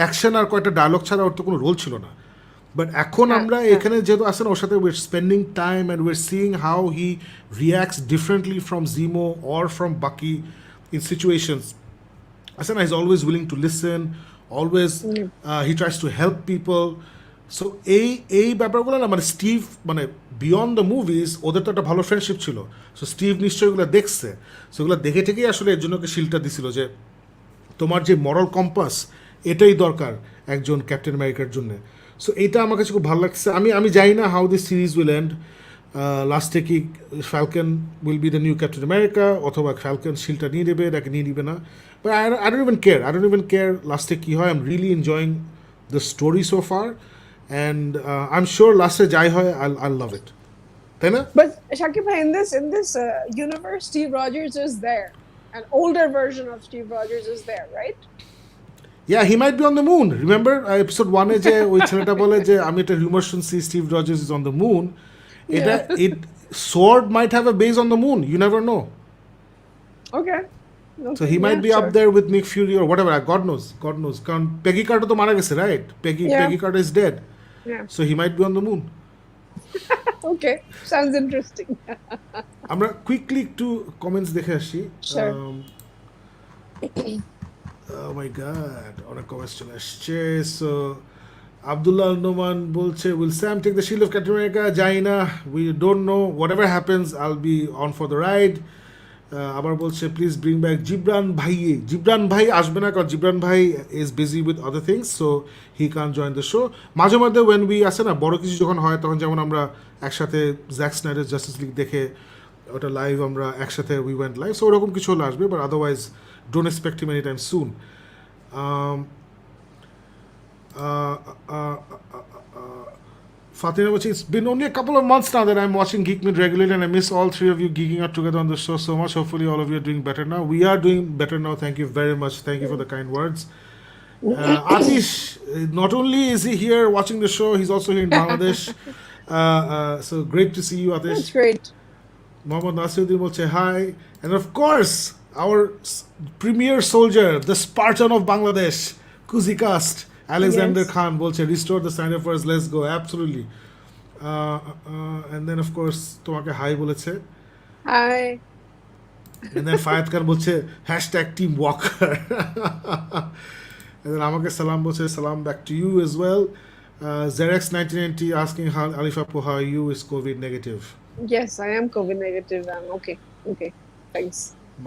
অ্যাকশন আর কয়েকটা ডায়লগ ছাড়া ওর তো কোনো রোল ছিল না। বাট এখন আমরা এখানে যেহেতু আসে না, ওর সাথে we're spending time and we're seeing how he reacts differently from Zemo or from বাকি ইন সিচুয়েশনস। আসে না, is always willing to listen, always he tries to help people. So এই ব্যাপারগুলো না মানে স্টিভ মানে বিয়ন্ড দ্য মুভিজ ওদের তো একটা ভালো ফ্রেন্ডশিপ ছিল। সো স্টিভ নিশ্চয়ই ওগুলো দেখছে, সো ওগুলো দেখে থেকেই আসলে এর জন্য ওকে শিল্ডটা দিছিল যে তোমার যে মরাল কম্পাস এটাই দরকার একজন ক্যাপ্টেন আমেরিকার জন্য। সো এইটা আমার কাছে খুব ভালো লাগছে। আমি জানি না how this series will end, লাস্টে কি Falcon will be the new Captain America, অথবা ফ্যালকন শিল্ডটা নিয়ে নেবে নাকি নিয়ে নিবে না। But I don't even care লাস্টে কি হয়। I'm really enjoying the story so far, and I'm sure লাস্টে যাই হয় I'll love it, তাই না? But Shakib bhai, in this universe, Steve Rogers is there. An older version of Steve Rogers is there, right? Yeah, he might be on the moon. Remember episode 1 এ যে ওই ছেলেটা বলে যে আমি একটা rumor শুনছি Steve Rogers is on the moon. Sword might have a base on the moon. You never know. Okay. So he might be up there with Nick Fury or whatever. God knows. কারণ Peggy Carter তো মারা গেছে, right? Peggy Carter is dead. Yeah. So he might be on the moon. Okay, sounds interesting. আমরা quickly একটু comments দেখে আসি। Sure. Oh my god, অনেক comments চলে আসছে। সো আব্দুল্লাহ নোমান বলছে will Sam take the shield of Captain America, জানি না, we don't know, whatever happens I will be on for the ride. আবার বলছে প্লিজ ব্রিং ব্যাক জিবরান ভাই আসবে না, কারণ জিবরান ভাই is busy with other things, so he কান জয়েন দ্য শো। মাঝে মধ্যে ওয়েন উই আসে না বড় কিছু যখন হয়, তখন যেমন আমরা একসাথে জ্যাক স্নাইডার জাস্টিস লিগ দেখে ওটা লাইভ আমরা একসাথে উই ওয়েন্ট লাইভ, সো ওরকম কিছু হলে আসবে, but otherwise don't expect him any time soon. Fatina, it's been only a couple of months now that I'm watching Geek Mid regularly, and I miss all three of you geeking out together on the show so much. Hopefully, all of you are doing better now. We are doing better now. Thank you very much. Thank you for the kind words. Atish, not only is he here watching the show, he's also here in Bangladesh. So great to see you, Atish. That's great. Mohammad Nasiruddin will say hi. And of course, our premier soldier, the Spartan of Bangladesh, Kuzikast, Alexander Yes. Khan will say, restore the Snyder first, let's go. Absolutely. And then, of course, তোমাকে hi বলেছে. Hi. And then Fayed Khan বলছে, hashtag Team Walker. And then আমাকে সালাম বলছে, salam back to you as well. Zerex1990 asking how Alif Apu, how are you, is COVID negative? Yes, I am COVID negative. I'm okay. Okay. Thanks.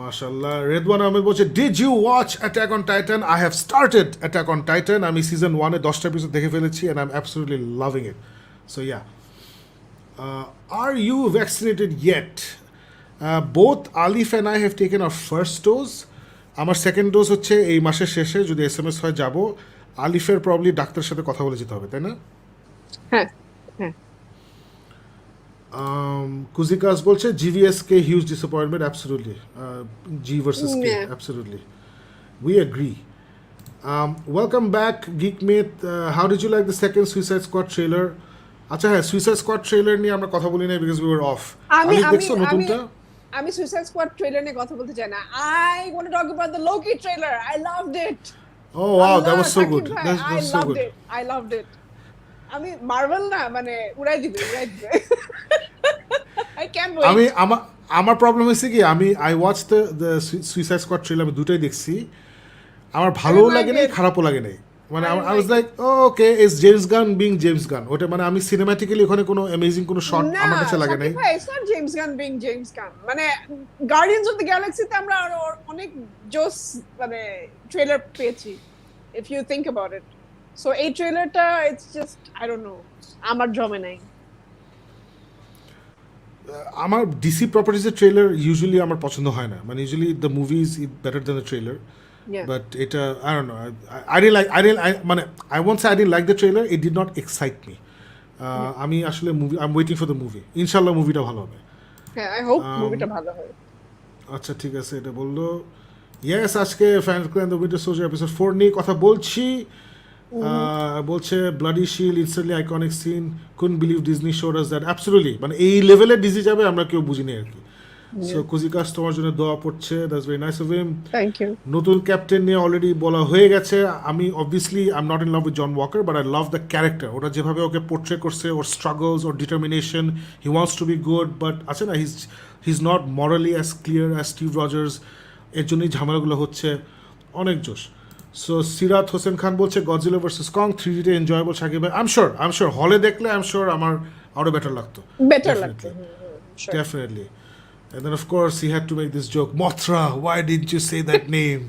Mashallah. Redwan Ahmed বলছে, did you watch Attack on Titan? I have started Attack on Titan. আমি season 1 এ 10টা episode দেখে ফেলেছি, and I'm absolutely loving it. So yeah. Are you vaccinated yet? Both Alif and I have taken our first dose. আমার second dose হচ্ছে এই মাসের শেষে, যদি এসএমএস হয় যাব। আলিফের প্রবলি ডাক্তারের সাথে কথা বলে যেতে হবে, তাই না? হ্যাঁ হ্যাঁ Kuzikas বলছে GVSK huge disappointment, absolutely. G versus K, Yeah. absolutely. We agree. Welcome back, Geekmate. How did you like the second Suicide Squad trailer? আচ্ছা হ্যাঁ, Suicide Squad trailer নিয়ে আমরা কথা বলি না because we were off. আলিফ দেখছো নতুনটা? আমি সুইসাইড স্কোয়াড ট্রেলার নিয়ে কথা বলতে চাই না। I want to talk about the Loki trailer. I loved it. Oh wow, that was so Allah, good. Shakib bhai, That I was so loved good. it. I loved it. আমি Marvel না, মানে উড়াই দিবে। I can't wait. আমার problem হয়েছে কি, I watched the Suicide Squad trailer, আমি দুটাই দেখছি। আমার ভালোও like লাগে নাই, it. খারাপও লাগে নাই। মানে I I was like like, oh, okay, it's James Gunn being James Gunn. ওটা মানে আমি সিনেম্যাটিক্যালি ওখানে কোনো অ্যামেজিং কোনো শট আমার কাছে লাগে নাই। ভাই, it's not James Gunn being James Gunn. মানে গার্ডিয়ান্স অফ দ্য গ্যালাক্সিতে আমরা অনেক জোস মানে ট্রেলার পেয়েছি, if you think about it. So এই ট্রেলারটা, it's just I don't know, আমার জমে নাই। আমার ডিসি প্রপার্টিজের ট্রেলার ইউজুয়ালি আমার পছন্দ হয় না, মানে usually the movie is better than the trailer. Yeah. But এটা I don't know, মানে I won't say I didn't like the trailer, it did not excite me. আমি আসলে movie, I'm waiting for the movie. ইনশাআল্লাহ মুভিটা ভালো হবে। হ্যাঁ, I hope মুভিটা ভালো হয়। আচ্ছা ঠিক আছে, এটা বললো। ইয়েস, আজকে fans clan the Winter Soldier episode 4 নিয়ে কথা বলছি। বলছে bloody shield instantly iconic scene, couldn't believe Disney showed us that. Absolutely, মানে এই লেভেলে ডিজি যাবে আমরা কেউ বুঝিনি আর কি। সো কুজিকাস তোমার জন্য দোয়া পড়ছে, that's very nice of him. Thank you. নতুন ক্যাপ্টেন নিয়ে অলরেডি বলা হয়ে গেছে। আমি obviously I am not in love with John Walker, but I love the character. ওরা যেভাবে ওকে পোর্ট্রে করছে, ওর স্ট্রাগলস, ওর determination, he wants to be good, but আছে না, he is not morally as clear as Steve Rogers. এর জন্যই ঝামেলাগুলো হচ্ছে, অনেক জোশ। সো সিরাত হোসেন খান বলছে গডজিলা ভার্সেস কং 3Dতে এনজয়েবল। সাকিব ভাই, আই এম শিওর হলে দেখলে আই এম শিওর আমার আরও বেটার লাগতো। বেটার লাগতো, Definitely. And then of course he had to make this joke, Mothra, why didn't you say that name?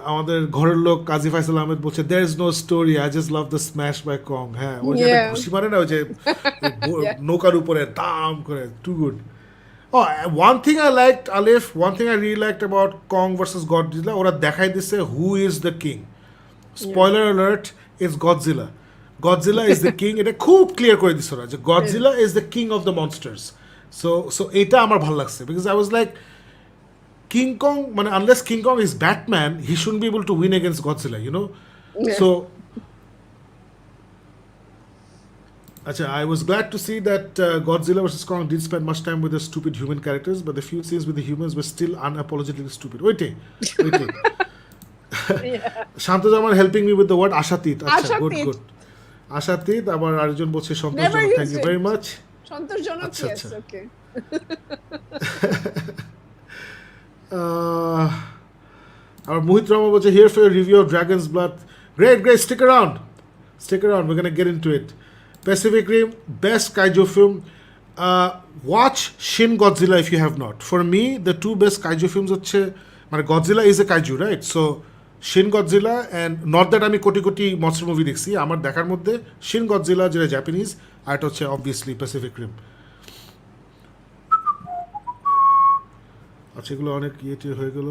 আমাদের ঘরের লোক কাজী ফাইসাল আহমেদ বলছে there is no story, I just love the smash by Kong. হ্যাঁ, ওই যে খুশি মানে না, ওই যে নৌকার উপরে দাম করে, too good. Oh, one thing I liked, Alif, one thing I really liked about Kong versus Godzilla, ওরা দেখাই দিছে who is the king. Spoiler alert, it's Godzilla. Godzilla is the king. এটা খুব ক্লিয়ার করে দিছে ওরা যে Godzilla is the king of the monsters. So এটা আমার ভালো লাগছে, because I was like, King Kong, মানে unless King Kong is Batman, he shouldn't be able to win against Godzilla, you know? So I was glad to see that Godzilla vs. Kong did spend much time with the stupid human characters, but the few scenes with the humans were still unapologetically stupid. Wait. Shantajaman helping me with the word Ashatit. Acha, good. Ashatit, আবার আরেকজন বলছে সন্তোষজনক, thank you very much. সন্তোষজনক, yes, okay. আর মোহিত রামা বলছে here for review of dragons blood Great. Stick around. We're gonna get into it. Pacific Rim, best kaiju film. Watch Shin Godzilla if you have not. For me, the two best kaiju films হচ্ছে মানে Godzilla is a kaiju, right? So Shin Godzilla and not that আমি কোটি monster movie দেখছি, আমার দেখার মধ্যে Shin Godzilla যেটা Japanese আর এটা হচ্ছে অবভিয়াসলি Pacific Rim. আচ্ছা এগুলো অনেক ইয়েটি হয়ে গেল.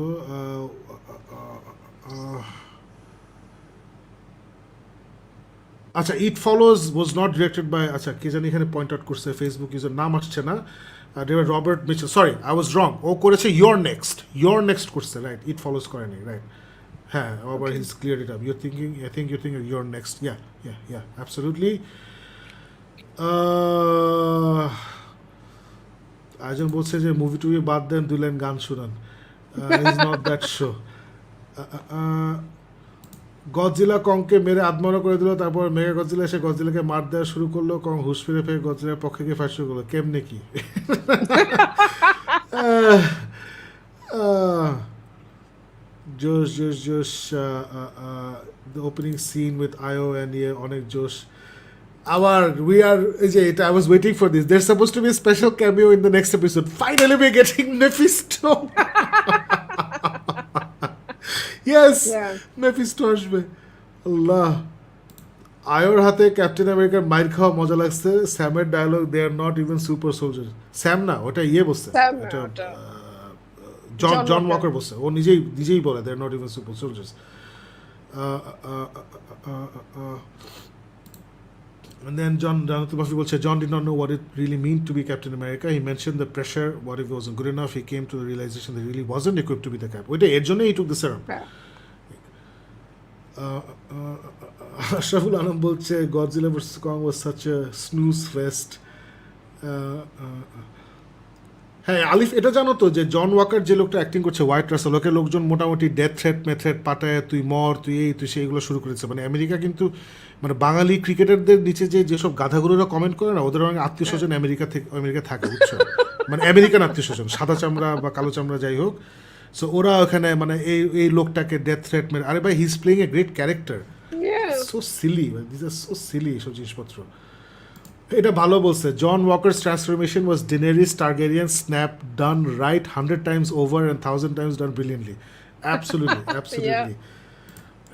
আচ্ছা it follows was not directed by আচ্ছা কে জানি এখানে পয়েন্ট আউট করছে ফেসবুক ইউজার নাম আসছে না Robert Mitchell sorry I was wrong ও করেছে ইয়োর নেক্সট করছে রাইট ইট ফলোজ করেনি রাইট হ্যাঁ আবার his clear it up your thinking I think your next yeah absolutely আয়োজন বলছে যে মুভি টুভি বাদ দেন 2 লাইন গান শুনান is not that show Godzilla কংকে মেরে আত্মহত্যা করে দিল তারপর মেগা গডজিলা এসে গডজিলাকে মার দেওয়া শুরু করলো কং হুশ ফিরে ফেরে গডজিলার পক্ষে গিয়ে ফাইট শুরু করলো কেমনে কি জোশ the opening scene with Ayo and ইয়ে অনেক জোশ আবার উই আর এই যে এটা I was waiting for this there suppose to be special cameo in the next episode finally we are getting Mephisto Yes, Mephisto আসবে আল্লাহ আয়োর হাতে ক্যাপ্টেন আমেরিকার মাইর খাওয়া মজা লাগছে স্যামের dialogue they are not even super soldier Sam না ওটা ইয়ে বলছে এটা জন ওয়াকার বলছে ও নিজেই বলে they are not even super soldiers And then Jonathan Buffy বলছে John did not know what it really meant to be Captain America. He mentioned the pressure, what if it wasn't good enough. He came to the realization that he really wasn't equipped to be the Cap. ওইটা এর জন্যই he took the serum. Ashraful Alam বলছে Godzilla vs. Kong was such a snooze fest. হ্যাঁ আলিফ এটা জানো তো যে জন ওয়াকার যে লোকটা অ্যাক্টিং করছে হোয়াইট রাসেল ওকে লোকজন মোটামুটি ডেথ থ্রেট পাঠায় তুই মর তুই সেইগুলো শুরু করেছে মানে আমেরিকা কিন্তু মানে বাঙালি ক্রিকেটারদের নিচে যেসব গাধাগুলোরা কমেন্ট করে না ওদের অনেক আত্মীয় স্বজন আমেরিকা থাকে বুঝছো মানে আমেরিকান আত্মীয় স্বজন সাদা চামড়া বা কালো চামড়া যাই হোক সো ওরা ওখানে মানে এই লোকটাকে ডেথ থ্রেট মেরে আরে ভাই he is playing a great character so silly this are so silly এইসব জিনিসপত্র এটা ভালো বলছে John Walker's transformation was Daenerys Targaryen snap done right 100 times over and 1000 times done brilliantly absolutely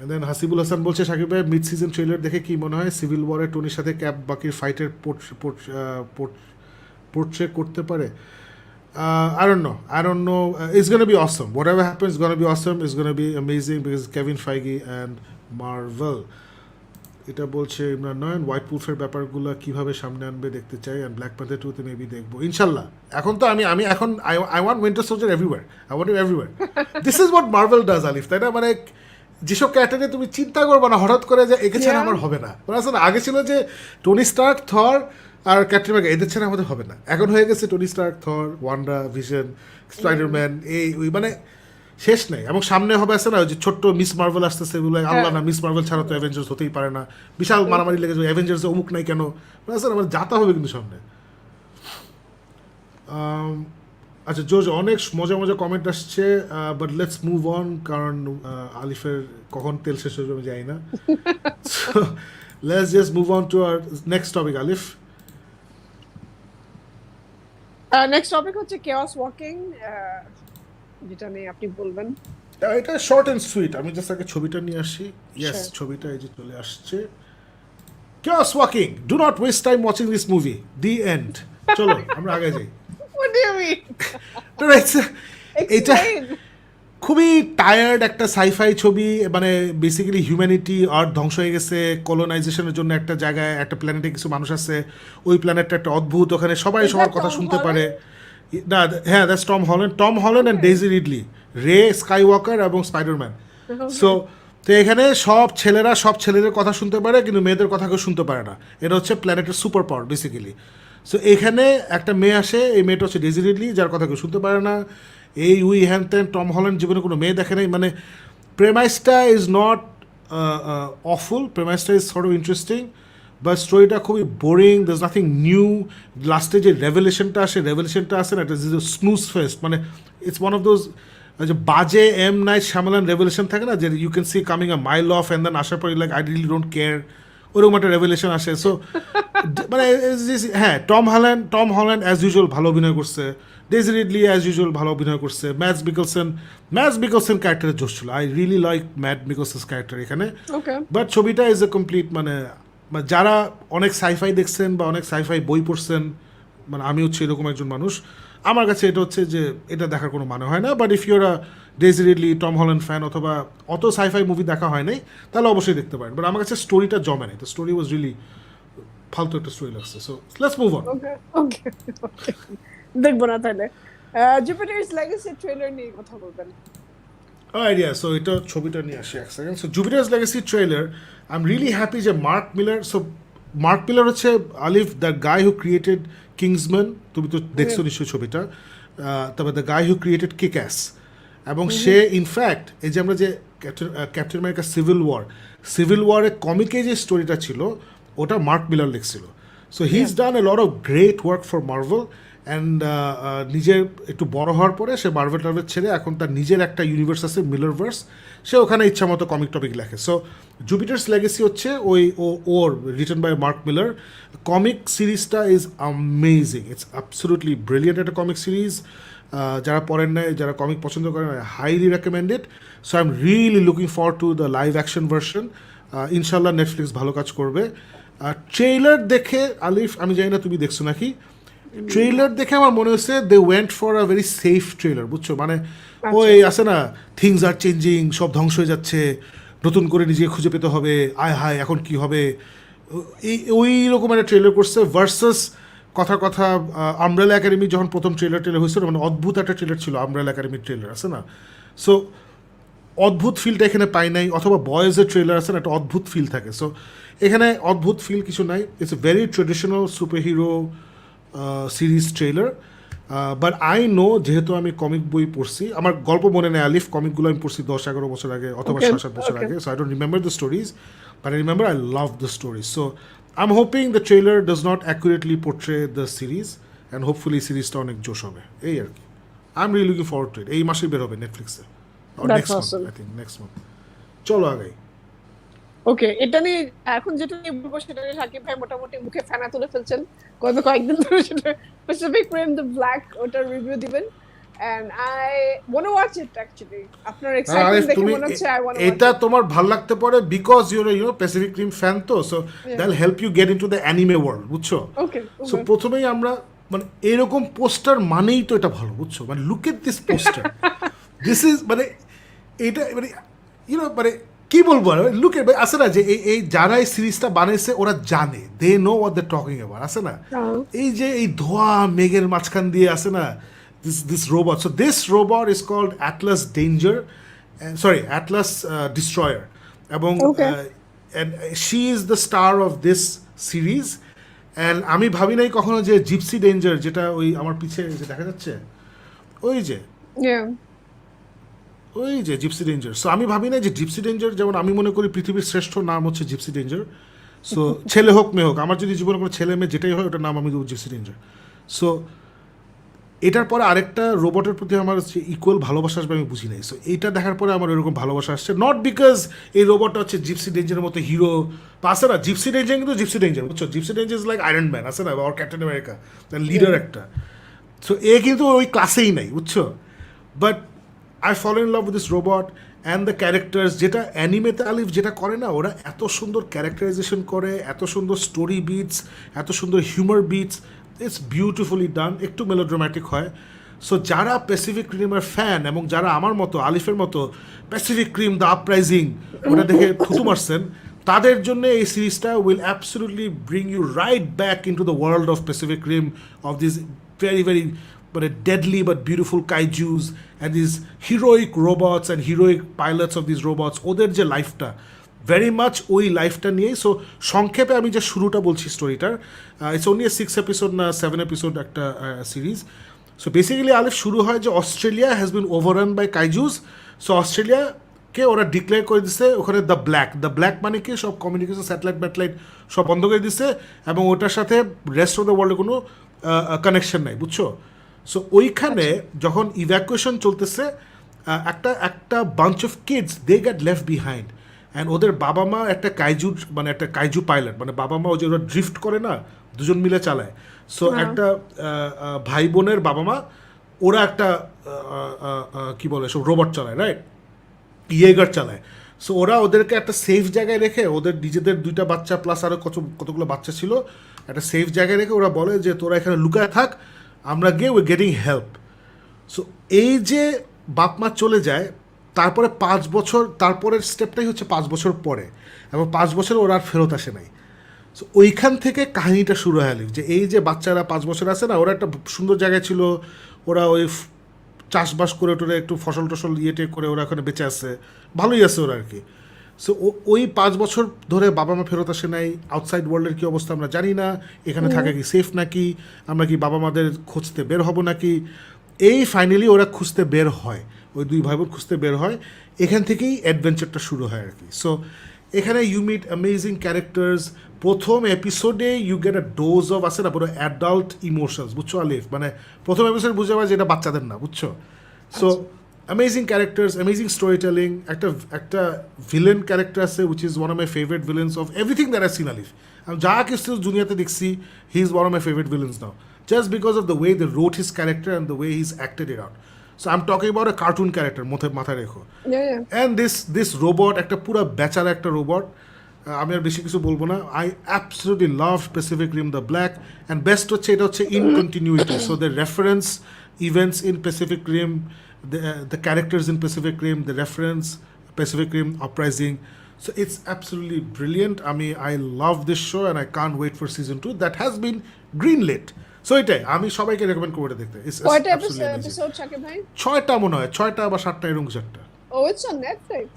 and then Hasibul Hasan বলছে শাকিব ভাই মিড সিজন ট্রেলার দেখে কি মনে হয় সিভিল ওয়ারে টনির সাথে ক্যাপ বাকির ফাইটের পোর্ট্রে করতে পারে I don't know it's going to be awesome whatever happens is going to be awesome it's going to be amazing because Kevin Feige and Marvel এটা বলছে ইমরান নয়ন হোয়াইট উলফের ব্যাপারগুলো কিভাবে সামনে আনবে দেখতে চাই অ্যান্ড ব্ল্যাক প্যান্থার 2 তে মেবি দেখবো ইনশাল্লাহ এখন তো আমি এখন I want winter soldier everywhere I want everywhere this is what Marvel does আলিফ তাই না মানে যেসব ক্যারেক্টারে তুমি চিন্তা করবে না হঠাৎ করে যে একে ছাড়া আমার হবে না আসলে আগে ছিল যে টনি স্টার্ক থর আর ক্যাপ্টেন আমেরিকা এদের ছাড়া আমাদের হবে না এখন হয়ে গেছে টনি স্টার্ক থর ওয়ান্ডা ভিশন স্পাইডারম্যান এই মানে শেষ নেই এবং সামনে হবে আছে না ওই যে ছোট্ট মিস মার্ভেল আসতেছে বলে আল্লাহ না মিস মার্ভেল ছাড়া তো অ্যাভেঞ্জার্স হতেই পারে না বিশাল মারামারি লেগে যাবে অ্যাভেঞ্জার্সে অমুক নাই কেন স্যার আমার যাতা হবে কিন্তু সামনে আচ্ছা জোজ অনেক মজা কমেন্ট আসছে বাট লেটস মুভ অন কারণ আলিফের কখন তেল শেষ হয়ে যাবে আমি জানি না so let's just move on to our next topic Alif next topic হচ্ছে কেওয়াস ওয়াকিং যেটা নিয়ে আপনি বলবেন এটা শর্ট এন্ড সুইট আমি জাস্ট আগে ছবিটা নিয়ে আসি ইয়েস ছবিটা এই যে চলে আসছে chaos walking do not waste time watching this movie the end চলো আমরা আগে যাই What do you mean? তো এটা খুবই টায়ার্ড একটা সাইফাই ছবি মানে বেসিক্যালি হিউম্যানিটি আর্থ ধ্বংস হয়ে গেছে কলোনাইজেশনের জন্য একটা জায়গায় একটা প্ল্যানেটে কিছু মানুষ আছে ওই প্ল্যানেটটা একটা অদ্ভুত ওখানে সবাই সবার কথা শুনতে পারে না হ্যাঁ that's Tom Holland and Daisy Ridley Rey Skywalker ওয়াকার এবং স্পাইডারম্যান সো তো এখানে সব ছেলেদের কথা শুনতে পারে কিন্তু মেয়েদের কথা কেউ শুনতে পারে না এটা হচ্ছে প্ল্যানেটের সুপার পাওয়ার বেসিক্যালি সো এখানে একটা মেয়ে আসে এই মেয়েটা হচ্ছে ডেইজি রিডলি যার কথা কেউ শুনতে পারে না এই হ্যান ত্যান টম হল্যান্ড জীবনে কোনো মেয়ে দেখে নাই মানে প্রেমাইসটা ইজ নট অফুল প্রেমাইসটা is sort of interesting but স্টোরিটা খুবই boring there is nothing new লাস্টে যে রেভেলেশনটা আসে না এটা ইজ স্নুজ ফেস্ট মানে ইটস ওয়ান অফ দোজ যে বাজে এম নাইট শ্যামালান রেভেলেশন থাকে না, যে you can see coming a mile off and then আসার পর like I really don't care, ওরকম একটা রেভেলেশন আসে। সো মানে হ্যাঁ, টম হল্যান্ড অ্যাজ ইউজুয়াল ভালো অভিনয় করছে, ডেজি রিডলি অ্যাজ ইউজুয়াল ভালো অভিনয় করছে, ম্যাটস বিকলসন ক্যারেক্টারের জোশ ছিল। আই রিয়েলি লাইক ম্যাট বিকলসের ক্যারেক্টার এখানে। বাট ছবিটা ইজ এ কমপ্লিট মানে যারা অনেক সাইফাই দেখছেন বা অনেক সাইফাই বই পড়ছেন, মানে আমি হচ্ছে এরকম একজন মানুষ, আমার কাছে এটা হচ্ছে যে এটা দেখার কোনো মানে হয় না। But if you're a Daisy Ridley Tom Holland fan অথবা অত সাইফাই মুভি দেখা হয় নাই, তাহলে অবশ্যই দেখতে পারেন। বাট আমার কাছে স্টোরিটা জমে নাই, তো স্টোরি ওয়াজ রিয়েলি ফালতু একটা স্টোরি লাগছে। So let's move on. Okay দেখবো না তাহলে। জুপিটারস লেগেসি ট্রেলার নিয়ে কথা বলবেন। আইডিয়া, সো এটা ছবিটা নিয়ে আসি এক second. So Jupiter's legacy trailer, I am really happy যে মার্ক মিলার হচ্ছে Alif, the guy who created Kingsman, তুমি তো দেখছো নিশ্চয়ই ছবিটা, তবে the guy who created kick ass, এবং সে ইনফ্যাক্ট এই যে আমরা যে ক্যাপ্টেন আমেরিকা সিভিল ওয়ারে কমিকে যে স্টোরিটা ছিল ওটা মার্ক মিলার লিখছিল। So he is done a lot of great work for Marvel, and নিজের একটু বড় হওয়ার পরে সে মার্ভেল ছেড়ে এখন তার নিজের একটা ইউনিভার্স আছে মিলারভার্স, সে ওখানে ইচ্ছা মতো কমিক টপিক লেখে। সো জুপিটার্স লেগেসি হচ্ছে ওর written by Mark Millar. Comic সিরিজটা is amazing, it's absolutely brilliant একটা কমিক সিরিজ। যারা পড়েন নাই, যারা কমিক পছন্দ করেন, highly recommended. So I am really looking forward to the live action version. ইনশাল্লাহ নেটফ্লিক্স ভালো কাজ করবে। ট্রেইলার দেখে আলিফ, আমি জানি না তুমি দেখছো নাকি, ট্রেইলার দেখে আমার মনে হচ্ছে they went for a very safe trailer, বুঝছো? মানে ওই আছে না, থিংস আর চেঞ্জিং, সব ধ্বংস হয়ে যাচ্ছে, নতুন করে নিজেকে খুঁজে পেতে হবে, আয় হায় এখন কি হবে, ওই রকম একটা ট্রেলার করছে। ভার্সাস কথা আমব্রেলা একাডেমি যখন প্রথম ট্রেলার হয়েছিল, মানে অদ্ভুত একটা ট্রেলার ছিল আমব্রেলা একাডেমির ট্রেলার, আছে না? সো অদ্ভুত ফিলটা এখানে পাই নাই, অথবা বয়েজের ট্রেলার আছে না, একটা অদ্ভুত ফিল থাকে। সো এখানে অদ্ভুত ফিল কিছু নাই, it's a very traditional super hero series trailer. But I know, যেহেতু আমি কমিক বই পড়ছি, আমার গল্প মনে নেই আলিফ, কমিকগুলো আমি পড়ছি 10-11 বছর আগে অথবা 7-8 বছর আগে, so I don't remember the stories, but I remember I love the stories. So I am hoping the trailer does not accurately portray the series, and hopefully সিরিজটা অনেক জোশ হবে, এই আর কি। I am really looking forward to it. এই মাসেই বের হবে নেটফ্লিক্সে, নেক্সট মান্থ। চলো আগে। ওকে, এটা নিয়ে এখন যেটা নিয়ে বলবো সেটা নিয়ে সাকিব ভাই মোটামুটি মুখে ফেনা তুলে ফেলছেন গত কয়েকদিন ধরে, সেটা স্পেসিফিক ফ্রেম দ্য ব্ল্যাক, ওটার রিভিউ দিবেন, and I want to watch it actually. আপনার এক্সাইটমেন্ট দেখে মনে হচ্ছে I want to watch এটা তোমার ভালো লাগতে পারে because you know Pacific Rim fan, তো so that will help you get into the anime world, বুঝছো? ওকে, সো প্রথমেই আমরা মানে এরকম পোস্টার মানেই তো এটা ভালো, বুঝছো? মানে look at this poster, this is মানে এটা মানে মানে কি বলবো আর, লুক এট আছে না যে এই যারা এই সিরিজটা বানাইছে ওরা জানে, they know what they talking about, আছে না? এই যে এই ধোয়া মেঘের মাঝখান দিয়ে আছে না this robot. So this robot is called Atlas Danger, Atlas Destroyer. And she is the star of this series. And আমি ভাবি নাই কখনো যে জিপসি ডেঞ্জার, যেটা ওই আমার পিছে যে দেখা যাচ্ছে ওই যে জিপসি ডেঞ্জার, সো আমি ভাবি না যে জিপসি ডেঞ্জার, যেমন আমি মনে করি পৃথিবীর শ্রেষ্ঠ নাম হচ্ছে জিপসি ডেঞ্জার। সো ছেলে হোক মেয়ে হোক, আমার যদি জীবনে কোনো ছেলে মেয়ে যেটাই হয় ওটার নাম আমি দেবো জিপসি ডেঞ্জার। সো এটার পরে আরেকটা রোবটের প্রতি আমার ইকুয়াল ভালোবাসা আসবে আমি বুঝি নাই। সো এইটা দেখার পরে আমার এরকম ভালোবাসা আসছে, নট বিকজ এই রোবটটা হচ্ছে জিপসি ডেঞ্জারের মতো হিরো বা আছে না, জিপসি ডেঞ্জার কিন্তু জিপসি ডেঞ্জার, বুঝছো? Gipsy Danger is like Iron Man, আছে না, বা ক্যাপ্টেন আমেরিকা, তার লিডার একটা। সো এ কিন্তু ওই ক্লাসেই নাই, বুঝছো? But I follow in love with this robot and the characters. যেটা অ্যানিমেতে আলিফ যেটা করে না, ওরা এত সুন্দর ক্যারেক্টারাইজেশন করে, এত সুন্দর স্টোরি বিটস, এত সুন্দর হিউমার বিটস, ইটস বিউটিফুলি ডান, একটু মেলোড্রামাটিক হয়। সো যারা প্যাসিফিক ক্রিমের ফ্যান এবং যারা আমার মতো আলিফের মতো প্যাসিফিক ক্রিম দ্য আপরাইজিং ওটা দেখে থুতু মারছেন, তাদের জন্য এই সিরিজটা will absolutely bring you right back into the world of Pacific Rim, of this very very মানে deadly but beautiful kaijus and these heroic robots and heroic pilots of these robots, ওদের যে লাইফটা very much ওই লাইফটা নিয়েই। So সংক্ষেপে আমি যে শুরুটা বলছি স্টোরিটার, ইটস অনলি 6 এপিসোড না 7 এপিসোড একটা সিরিজ। সো বেসিক্যালি আলিফ শুরু হয় যে Australia has been overrun by kaijus. So অস্ট্রেলিয়াকে ওরা ডিক্লেয়ার করে দিচ্ছে ওখানে দ্য ব্ল্যাক মানে কি, সব কমিউনিকেশন স্যাটেলাইট সব বন্ধ করে দিচ্ছে, এবং ওটার সাথে রেস্ট অফ দ্য ওয়ার্ল্ডে কোনো কানেকশন নাই, বুঝছো? সো ওইখানে যখন ইভ্যাকুয়েশন চলতেছে, একটা একটা bunch of kids they get left behind and ওদের বাবা মা একটা কাইজুর মানে একটা কাইজু পাইলট মানে বাবা মা ওই যে ওরা ড্রিফট করে না দুজন মিলে চালায় সো একটা ভাই বোনের বাবা মা ওরা একটা কি বলে সব রোবট চালায় রাইট ইয়েগার চালায় সো ওরা ওদেরকে একটা সেফ জায়গায় রেখে ওদের নিজেদের দুইটা বাচ্চা প্লাস আরও কতগুলো বাচ্চা ছিল একটা সেফ জায়গায় রেখে ওরা বলে যে তোরা এখানে লুকায় থাক আমরা গিয়ে উই গেটিং হেল্প সো এই যে বাপ মা চলে যায় তারপরে 5 বছর তারপরের স্টেপটাই হচ্ছে 5 বছর পরে এবং 5 বছর ওরা আর ফেরত আসে নাই সো ওইখান থেকে কাহিনীটা শুরু হয় যে এই যে বাচ্চারা 5 বছর আছে না ওরা একটা সুন্দর জায়গায় ছিল ওরা ওই চাষবাস করে টোরে একটু ফসল টসল ইয়েটে করে ওরা ওখানে বেঁচে আছে ভালোই আছে ওরা আর কি সো ওই 5 বছর ধরে বাবা মা ফেরত আসে নাই আউটসাইড ওয়ার্ল্ডের কী অবস্থা আমরা জানি না এখানে থাকা কি সেফ নাকি আমরা কি বাবা মাদের খুঁজতে বের হব নাকি এই ফাইনালি ওরা খুঁজতে বের হয় ওই দুই ভাই বোন খুঁজতে বের হয় এখান থেকেই অ্যাডভেঞ্চারটা শুরু হয় আর কি সো এখানে ইউ মিট অ্যামেজিং ক্যারেক্টার্স প্রথম এপিসোডে you get a dose of আছে না পুরো অ্যাডাল্ট ইমোশনস বুঝছো আলিফ মানে প্রথম এপিসোড বুঝে পায় যে এটা বাচ্চাদের না বুঝছো so amazing characters amazing story telling একটা ভিলেন ক্যারেক্টার আছে which is one of my favourite villains of everything that I seen আলিফ আমি যা কিছু দুনিয়াতে দেখছি he is one of my favourite villains now just because of the way they wrote his character and the way he's acted it out. So I'm talking about a cartoon character, মাথায় রেখো and this robot একটা পুরো বেচারা একটা robot আমি আর বেশি কিছু বলবো না I absolutely love Pacific Rim the black and best হচ্ছে এটা হচ্ছে in continuity so the reference events in Pacific Rim the characters in Pacific Rim the reference Pacific Rim uprising so it's absolutely brilliant I love this show and I can't wait for season 2 that has been greenlit so এটাই আমি সবাইকে recommend করে দেখতে কয়টা episode থাকে ভাই 6টা মনে হয় 6টা বা 7টা এরকম কিছু একটা oh it's on Netflix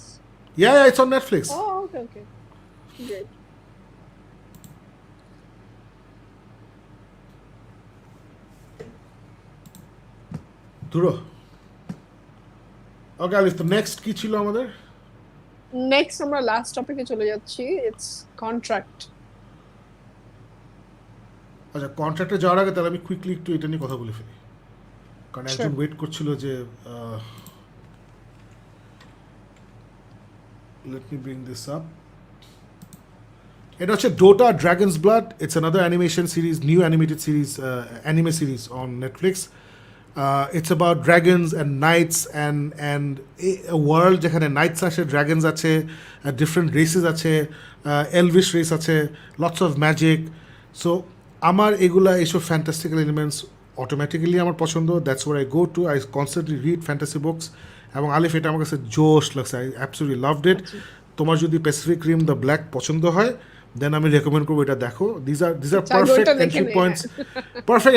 yeah it's on Netflix oh okay great দূরো ওকে আলিফ তো নেক্সট কি ছিল আমাদের নেক্সট আমরা লাস্ট টপিকে চলে যাচ্ছি ইটস কন্ট্রাক্ট আচ্ছা কন্ট্রাক্টে যাওয়ার আগে তাহলে আমি কুইকলি একটু এটা নিয়ে কথা বলে ফেলি কারণ একজন ওয়েট করছিল যে let me bring this up এটা হচ্ছে ডোটা dragons blood it's another animation series new animated series anime series on Netflix it's about dragons and knights and a world যেখানে knights আছে dragons আছে different races আছে elvish race আছে lots of magic so আমার এগুলা এইসব fantastical elements automatically আমার পছন্দ that's where I go to I constantly read fantasy books এবং আলিফ এটা আমার কাছে জোশ লাগছে I absolutely loved it তোমার যদি Pacific Rim the Black পছন্দ হয় then আমি রেকমেন্ড করবো এটা দেখো these are perfect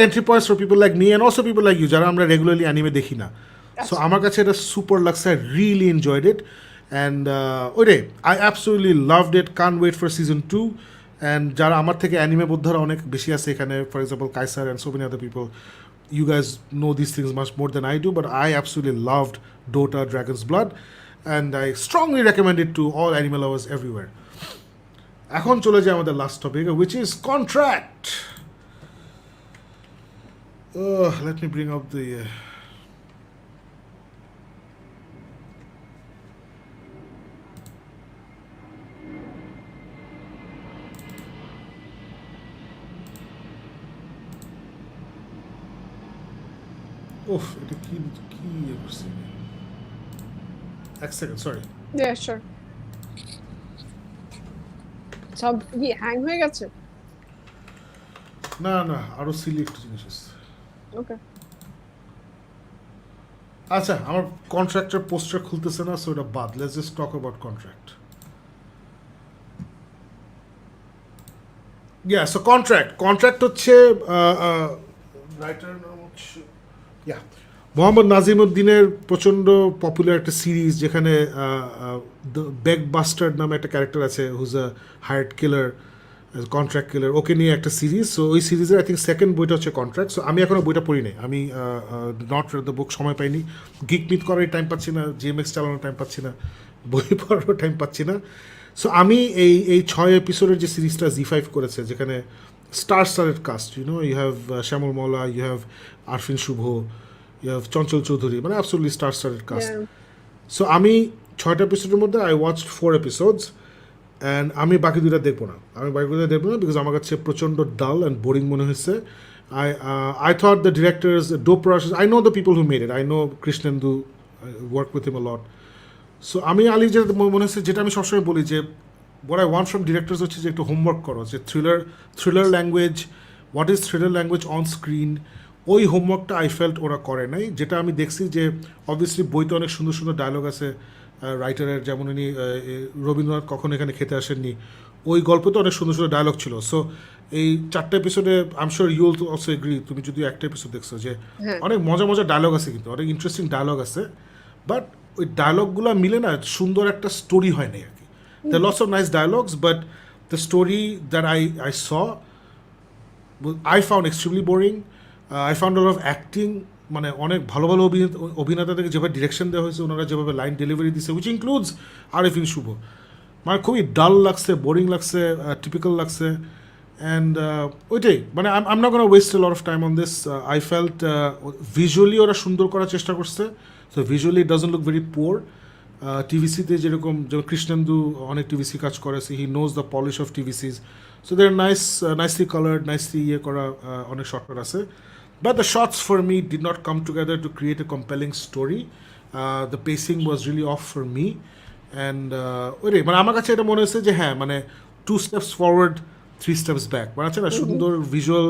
entry points for people like me and also people like you যারা আমরা রেগুলারলি অ্যানিমে দেখি না সো আমার কাছে এটা সুপার লাগছে I really enjoyed it and ওইটাই I absolutely loved it can't wait for season 2 and যারা আমার থেকে অ্যানিমে বোদ্ধারা অনেক বেশি আছে এখানে for example Kaisar and so many other people you guys know these things much more than I do but I absolutely loved Dota Dragon's Blood and I strongly recommend it to all anime lovers everywhere এখন চলে যায় আমাদের last topic which is contract let me bring up the এটা কি করছে এক second sorry yeah sure সব কি হ্যাং হয়ে গেছে না আরো সিলি একটু জিনিস আছে ওকে আচ্ছা আমার কন্ট্রাক্টের পোস্টার খুলতেছে না সো এটা বাদ let's just talk about contract so contract হচ্ছে রাইটার নাম হচ্ছে মোহাম্মদ নাজিমউদ্দিনের প্রচণ্ড পপুলার একটা সিরিজ যেখানে বেগ বাস্টার্ড নামে একটা ক্যারেক্টার আছে হুজ আ হায়ার্ড কিলার কন্ট্রাক্ট কিলার ওকে নিয়ে একটা সিরিজ সো ওই সিরিজের আই থিঙ্ক সেকেন্ড বইটা হচ্ছে কন্ট্রাক্ট সো আমি এখনও বইটা পড়ি নাই আমি নট রেড দ্য বুক সময় পাইনি গিক মিট করার টাইম পাচ্ছি না জিএমএক্স চালানোর টাইম পাচ্ছি না বই পড়ারও টাইম পাচ্ছি না সো আমি এই 6 এপিসোডের যে সিরিজটা জি5 করেছে যেখানে স্টারের cast you have Shyamal Mawla you have Arifin Shuvo you have Chanchal Chowdhury মানে অ্যাবসলিউটলি স্টারের কাস্ট সো আমি 6টা এপিসোডের মধ্যে আই ওয়াচড 4 এপিসোডস অ্যান্ড আমি বাকি দুইটা দেখবো না, বিকজ আমার কাছে প্রচণ্ড ডাল অ্যান্ড বোরিং মনে হয়েছে. I thought the directors, dope process. I know the people who made it. I know Krishnendu. I worked with him a lot. So আমি আলী যেটা মনে হচ্ছে, যেটা আমি সবসময় বলি যে what I want from directors হচ্ছে যে একটু হোমওয়ার্ক করো, যে thriller language, what is thriller language on screen, ওই হোমওয়ার্কটা আই ফেল্ট ওরা করে নাই. যেটা আমি দেখছি যে অবভিয়াসলি বইতে অনেক সুন্দর সুন্দর ডায়লগ আছে রাইটারের, যেমন উনি রবীন্দ্রনাথ কখন এখানে খেতে আসেননি, ওই গল্পতে অনেক সুন্দর সুন্দর ডায়লগ ছিল. সো এই 4টা এপিসোডে I am sure you will also agree, তুমি যদি একটা এপিসোড দেখছো, যে অনেক মজা মজা ডায়লগ আছে, কিন্তু অনেক ইন্টারেস্টিং ডায়লগ আছে, বাট ওই ডায়লগগুলো মিলে না সুন্দর একটা স্টোরি হয় নাই আর কি. There are lots of nice dialogues, but the story that I saw, I found extremely boring. I found a lot of acting, মানে অনেক ভালো ভালো অভিনেতাদেরকে যেভাবে ডিরেকশন দেওয়া হয়েছে, ওনারা যেভাবে লাইন ডেলিভারি দিচ্ছে, উইচ ইনক্লুডস আরিফিন শুভ, মানে খুবই ডাল লাগছে, বোরিং লাগছে, টিপিক্যাল লাগছে. অ্যান্ড ওইটাই, মানে I am not gonna waste a lot of time on this. I felt visually ওরা সুন্দর করার চেষ্টা করছে, so visually it doesn't look very poor. টিভিসিতে যেরকম কৃষ্ণেন্দু অনেক টিভিসি কাজ করেছে, he knows the polish of TVCs, so they are nicely coloured, nicely ইয়ে করা অনেক শর্টকাট আছে. But the shots for me did not come together to create a compelling story. The pacing was really off for me. And ওইটাই, মানে আমার কাছে এটা মনে হয়েছে যে হ্যাঁ, মানে 2 steps forward 3 steps back, মানে আছে না, সুন্দর ভিজুয়াল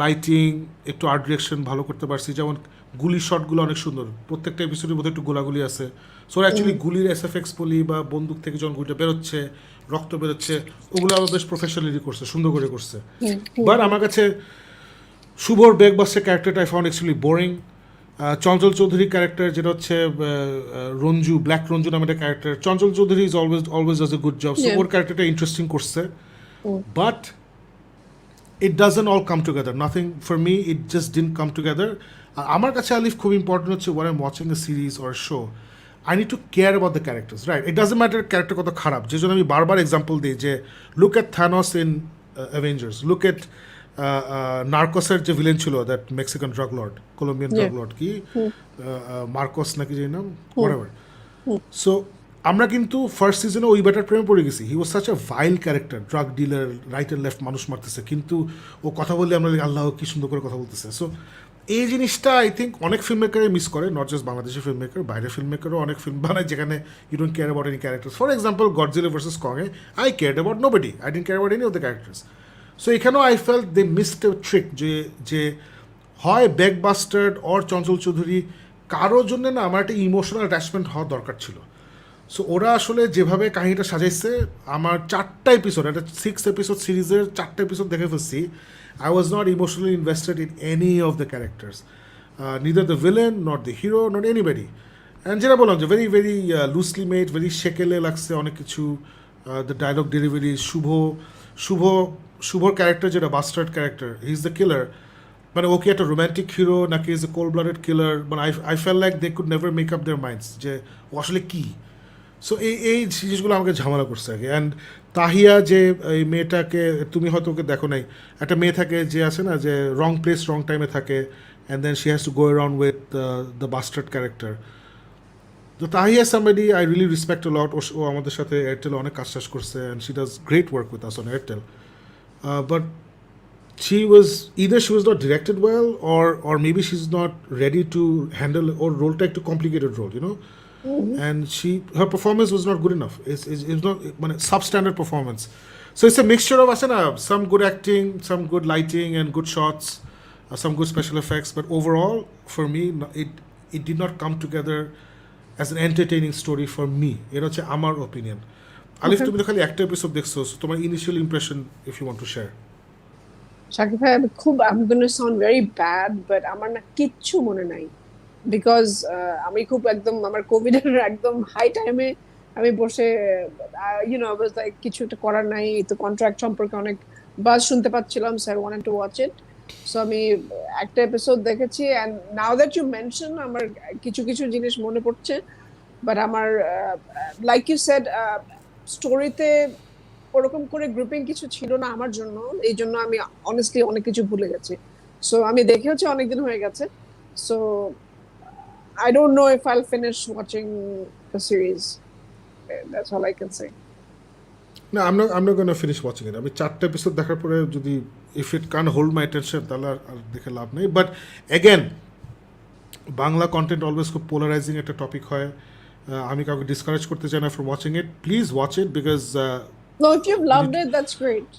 লাইটিং, একটু আর্ট ডিরেকশন ভালো করতে পারছি. যেমন গুলি শটগুলো অনেক সুন্দর, প্রত্যেকটা এপিসোডের মধ্যে একটু গোলাগুলি আছে. সো অ্যাকচুয়ালি গুলির এসএফএক্স বলি বা বন্দুক থেকে যখন গুলিটা বেরোচ্ছে, রক্ত বেরোচ্ছে, ওগুলো আবার বেশ প্রফেশনালি করছে, সুন্দর করে করছে. বাট আমার কাছে শুভর ব্যাকবাস্টার ক্যারেক্টারটা I found extremely boring. Chanchal চৌধুরীর ক্যারেক্টার, যেটা হচ্ছে রঞ্জু, ব্ল্যাক রঞ্জু নামে একটা character, Chanchal Chowdhury is always does a good job. So ওর ক্যারেক্টারটা ইন্টারেস্টিং করছে, but it doesn't all come together. Nothing for me, it just didn't come together. আমার কাছে আলিফ খুব ইম্পর্টেন্ট হচ্ছে when I'm watching a series or a show, I need to care about the characters, right? It doesn't matter character কত খারাপ, যে জন্য আমি বারবার এক্সাম্পল দিই যে look at Thanos in Avengers, look at নার্কোসের যে ভিলেন ছিল, that Mexican drug lord, Colombian drug lord, কি মার্কোস নাকি যে নাম, হোয়াটএভার. সো আমরা কিন্তু ফার্স্ট সিজনে ওই ব্যাটার প্রেমে পড়ে গেছি. He was such a vile character, drug dealer, right and left মানুষ মারতেছে, কিন্তু ও কথা বললে আমরা আল্লাহ কি সুন্দর করে কথা বলতেছে. সো এই জিনিসটা আই থিঙ্ক অনেক ফিল্ম মেকারই মিস করে, not just Bangladeshi film maker, বাইরের ফিল্ম মেকারও অনেক ফিল্ম বানায় যেখানে you don't care about any characters. For example Godzilla versus কংয়ে I cared about nobody, I didn't care about any of the characters. So এখানেও I felt they missed a trick, যে হয় ব্যাকবাস্টার্ড or Chanchal Chowdhury, কারোর জন্য না আমার একটা ইমোশনাল অ্যাটাচমেন্ট হওয়া দরকার ছিল. সো ওরা আসলে যেভাবে কাহিনীটা সাজাইছে, আমার 4টা এপিসোড, একটা 6 এপিসোড সিরিজের 4টা এপিসোড দেখে ফেলছি, I was not emotionally invested in any of the characters, neither the villain, not the hero, not anybody. And যেটা বললাম যে very very loosely made, very শেকেলে লাগছে অনেক কিছু. দ্য ডায়লগ ডেলিভারি, শুভর ক্যারেক্টার যেটা bastard character, he is the killer, মানে ওকে একটা রোম্যান্টিক হিরো নাকি is a cold blooded killer, মানে I feel like they could never make up their minds যে ও আসলে কী. সো এই জিনিসগুলো আমাকে ঝামেলা করছে আগে. অ্যান্ড তাহিয়া, যে এই মেয়েটাকে তুমি হয়তো ওকে দেখো নাই, একটা মেয়ে থাকে যে আছে না, যে রং প্লেস রং টাইমে থাকে, and then she has to go around with the bastard character. তো Tahiya somebody I really respect a lot. ও আমাদের সাথে এয়ারটেলে অনেক কাজ টাজ করছে, and she does great work with us on Airtel. But she was either she was not directed well, or maybe she's not ready to handle, or role take to complicated role, you know. And her performance was not good enough. It's not substandard performance. So it's a mixture of some good acting, some good lighting and good shots, some good special effects, but overall for me it did not come together as an entertaining story for me. You know, আমার opinion. Alif, তুমি তো খালি একটা episode দেখছো, তোমার initial impression if you want to share. Shakib ভাই, I'm going to sound very bad, but আমার না কিচ্ছু মনে নাই, বিকজ আমি খুব একদম আমার কোভিডের একদম হাই টাইমে আমি বসে ওয়াজ লাইক কিছু একটা করার নাই, তো কন্ট্রাক্ট সম্পর্কে অনেক বাজ শুনতে পাচ্ছিলাম, so I wanted to watch it. So আমি একটা এপিসোড দেখেছি, and now that you mention আমার কিছু কিছু জিনিস মনে পড়ছে, বাট আমার লাইক ইউ সেড স্টোরিতে ওরকম করে গ্রুপিং কিছু ছিল না আমার জন্য, এই জন্য আমি অনেস্টলি অনেক কিছু ভুলে গেছি. সো আমি দেখে হচ্ছে অনেকদিন হয়ে গেছে, so I don't know if I'll finish watching the series. That's all I can say. না, I'm not gonna finish watching it. আমি 4টা এপিসোড দেখার পরে যদি if it can't hold my attention তাহলে আর দেখে লাভ নেই। But again Bangla content always খুব পোলারাইজিং একটা টপিক হয়। আমি কাউকে ডিসকারেজ করতে চাই না for watching it. Please watch it because No, if you've loved it, that's great.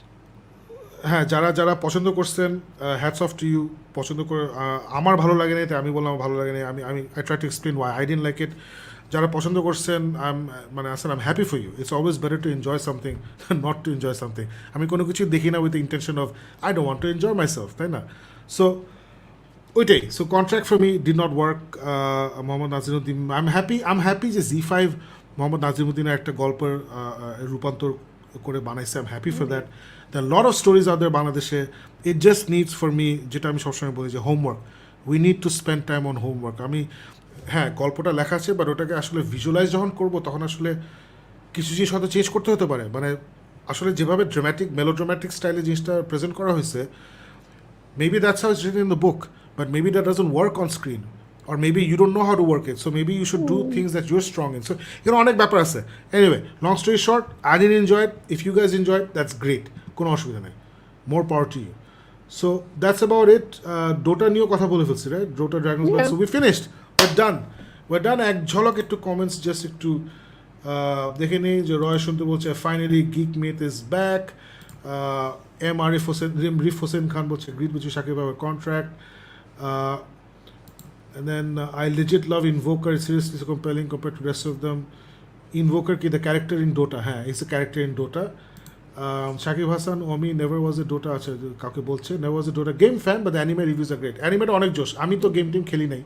হ্যাঁ, যারা পছন্দ করছেন হ্যাটস অফ টু ইউ। পছন্দ করে আমার ভালো লাগে না, তাই আমি বললাম ভালো লাগে না। আমি I try to explain why I didn't like it. যারা পছন্দ করছেন মানে আসলে I am happy for you. It's always better to enjoy something not to enjoy something. আমি কোনো কিছু দেখি না with the intention of I don't want to enjoy myself, তাই না? সো ওইটাই। So contract for me did not work. Mohammad Naziruddin I am happy যে Z5 Mohammad নাজিরুদ্দিনের একটা গল্পের রূপান্তর করে বানাইছে। I am happy for that. The lot of stories are there বাংলাদেশে। It just needs for me, যেটা আমি সবসময় বলি যে homework. We need to spend time on homework. আমি হ্যাঁ গল্পটা লেখা আছে, বাট ওটাকে আসলে ভিজুয়ালাইজ যখন করবো তখন আসলে কিছু জিনিস হয়তো চেঞ্জ করতে হতে পারে। মানে আসলে যেভাবে ড্রামাটিক মেলোড্রামাটিক স্টাইলে জিনিসটা প্রেজেন্ট করা হয়েছে, maybe that's how it's written in the book, but maybe that doesn't work on screen, or maybe you don't know how to work it, so maybe you should do things that you're strong in. So অনেক ব্যাপার আছে। Anyway, long story short, I didn't enjoy it. If you guys enjoy it, that's great. কোনো অসুবিধা নেই, more power to you. So that's about it. DOTA নিয়েও কথা বলে ফেলছি, right? DOTA Dragon's Blood. So we finished. We're done. এক ঝলক একটু কমেন্টস জাস্ট একটু দেখে নেই যে রয় শুনতে বলছে finally geek meth is back. M Arif Hossain Khan বলছে গ্রিট বুঝি শাকিব বাবার contract. And then I legit love Invoker. It's seriously so compelling compared to the rest of them. Invoker ki the character in DOTA, he's a character in DOTA. Shakib Hassan Omi never was a DOTA acha kauke bolche, never was a DOTA game fan, but the anime reviews are great. Anime ta onek josh, ami to game team kheli nai.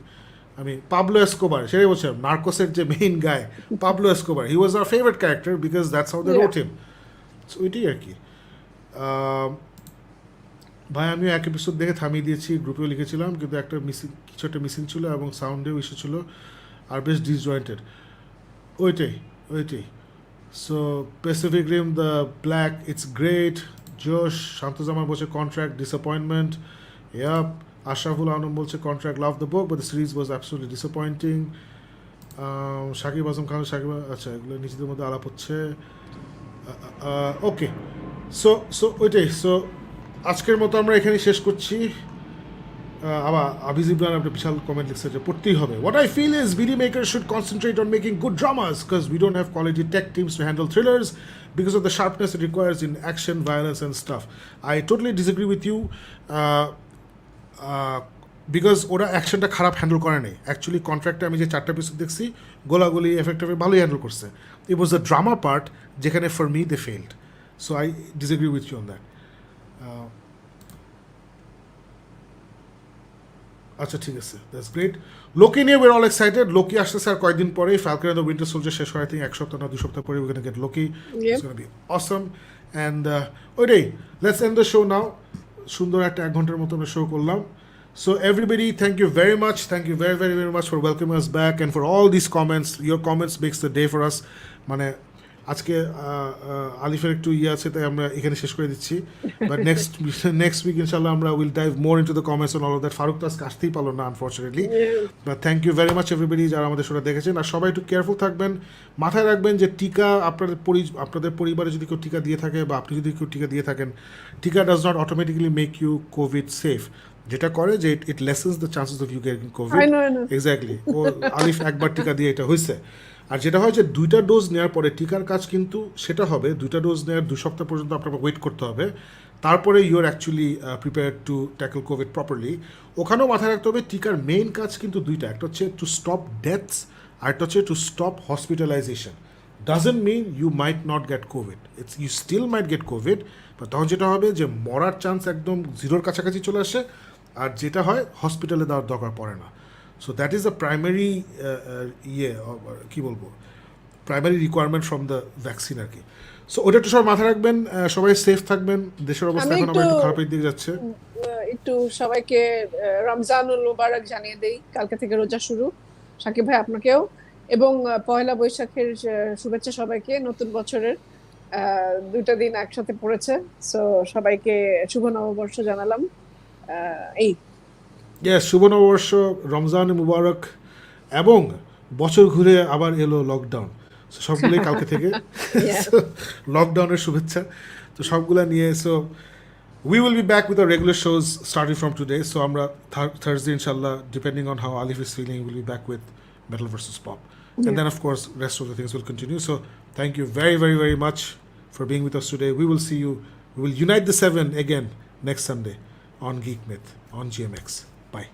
I mean Pablo Escobar, সেটাই বলছে নার্কোসের যে main guy Pablo Escobar, he was our favorite character because that's how they wrote him. So এটাই আর কি। ভাই আমিও এক episode দেখে থামিয়ে দিয়েছি, গ্রুপেও লিখেছিলাম, কিন্তু একটা কিছু একটা মিসিং ছিল এবং সাউন্ডেও ইস্যু ছিল আর বেশ ডিসজয়েন্টেড। ওইটাই। So Pacific Rim the black it's great. জোশ শান্তজামান বলছে contract disappointment. Yup Ashraful Alam বলছে contract love the book but the series was absolutely disappointing. Shakib Azam Khan আচ্ছা এগুলো নিজেদের মধ্যে আলাপ হচ্ছে। ওকে সো ওইটাই। সো আজকের মতো আমরা এখানেই শেষ করছি। আবার আবিজ ইবরান একটা বিশাল কমেন্ট লিখছে যে পড়তেই হবে। What I feel is BD makers should concentrate on making good dramas because we don't have quality tech teams to handle thrillers because of the sharpness it requires in action, violence and stuff. I totally disagree with you because ওরা অ্যাকশনটা খারাপ handle করে নেই। Actually কন্ট্রাক্টে আমি যে 4টা episode দেখছি গোলাগুলি effective ভালোই হ্যান্ডেল করছে। It was the drama part যেখানে for me they failed. So I disagree with you on that. আচ্ছা ঠিক আছে, দ্যাটস গ্রেট। লোকি নিয়ে we're all excited. লোকি আসতেছে আর কয়েকদিন পরেই। Falcon and the Winter Soldier শেষ হয়, I think 1 সপ্তাহ না 2 সপ্তাহ পরে we're gonna get Loki. It's gonna be awesome. And ওইটাই, let's end the show now. সুন্দর একটা 1 ঘন্টার মতো আমরা শো করলাম। So everybody, thank you very much. Thank you very, very, very much for welcoming us back and for all these comments. Your comments makes the day for us. মানে আজকে আলিফের একটু আছে তাই আমরা এখানে শেষ করে দিচ্ছি, বাট নেক্সট উইক ইনশাল্লাহ আমরা will dive more into the comments on all of that. Faruk তো আজকে আসতেই পারলো না unfortunately, but thank you very much everybody যারা আমাদের শোটা দেখেছেন। আর সবাই একটু কেয়ারফুল থাকবেন, মাথায় রাখবেন যে টিকা আপনাদের পরিবারে যদি কেউ টিকা দিয়ে থাকে বা আপনি যদি কেউ টিকা দিয়ে থাকেন, টিকা does not automatically make you covid safe. যেটা করে যে it lessens the chances of you getting covid. Exactly, ও আলিফ একবার টিকা দিয়ে এটা হয়েছে। আর যেটা হয় যে 2টা ডোজ নেওয়ার পরে টিকার কাজ কিন্তু সেটা হবে 2টা ডোজ নেওয়ার 2 সপ্তাহ পর্যন্ত আপনাকে ওয়েট করতে হবে, তারপরে you are actually prepare to tackle Covid properly. ওখানেও মাথায় রাখতে হবে টিকার মেইন কাজ কিন্তু 2টা, একটা হচ্ছে টু স্টপ ডেথস আর একটা হচ্ছে to stop hospitalization. Doesn't mean you might not get Covid, it's you still might get Covid, but তখন যেটা হবে যে মরার চান্স একদম 0-র কাছাকাছি চলে আসে, আর যেটা হয় হসপিটালে দেওয়ার দরকার পড়ে না। So that is the primary কী বলবো primary requirement from the vaccine আর কি। সো ওটা একটু সবাই মাথায় রাখবেন, সবাই সেফ থাকবেন। দেশের অবস্থা এখন আবার একটু খারাপের দিকে যাচ্ছে। একটু সবাইকে রমজানুল মুবারক জানিয়ে দেই, কালকে থেকে রোজা শুরু। শাকিব ভাই আপনাকেও, এবং পয়লা বৈশাখের শুভেচ্ছা সবাইকে। নতুন বছরের 2টা দিন একসাথে পড়েছে, সো সবাইকে শুভ নববর্ষ জানালাম। এই শুভ নববর্ষ, রমজান মুবারক, এবং বছর ঘুরে আবার এলো লকডাউন, সো সবগুলোই কালকে থেকে Yeah. লকডাউনের শুভেচ্ছা। তো সবগুলা নিয়ে so we will be back with our regular shows starting from today. So আমরা Thursday inshallah, depending on how Alif is feeling, we'll be back with Metal versus Pop. And Yeah. then of course rest of the things will continue. So thank you very, very, very much for being with us today. We will see you, we will unite the seven again next Sunday on Geek Myth on GMX. Bye.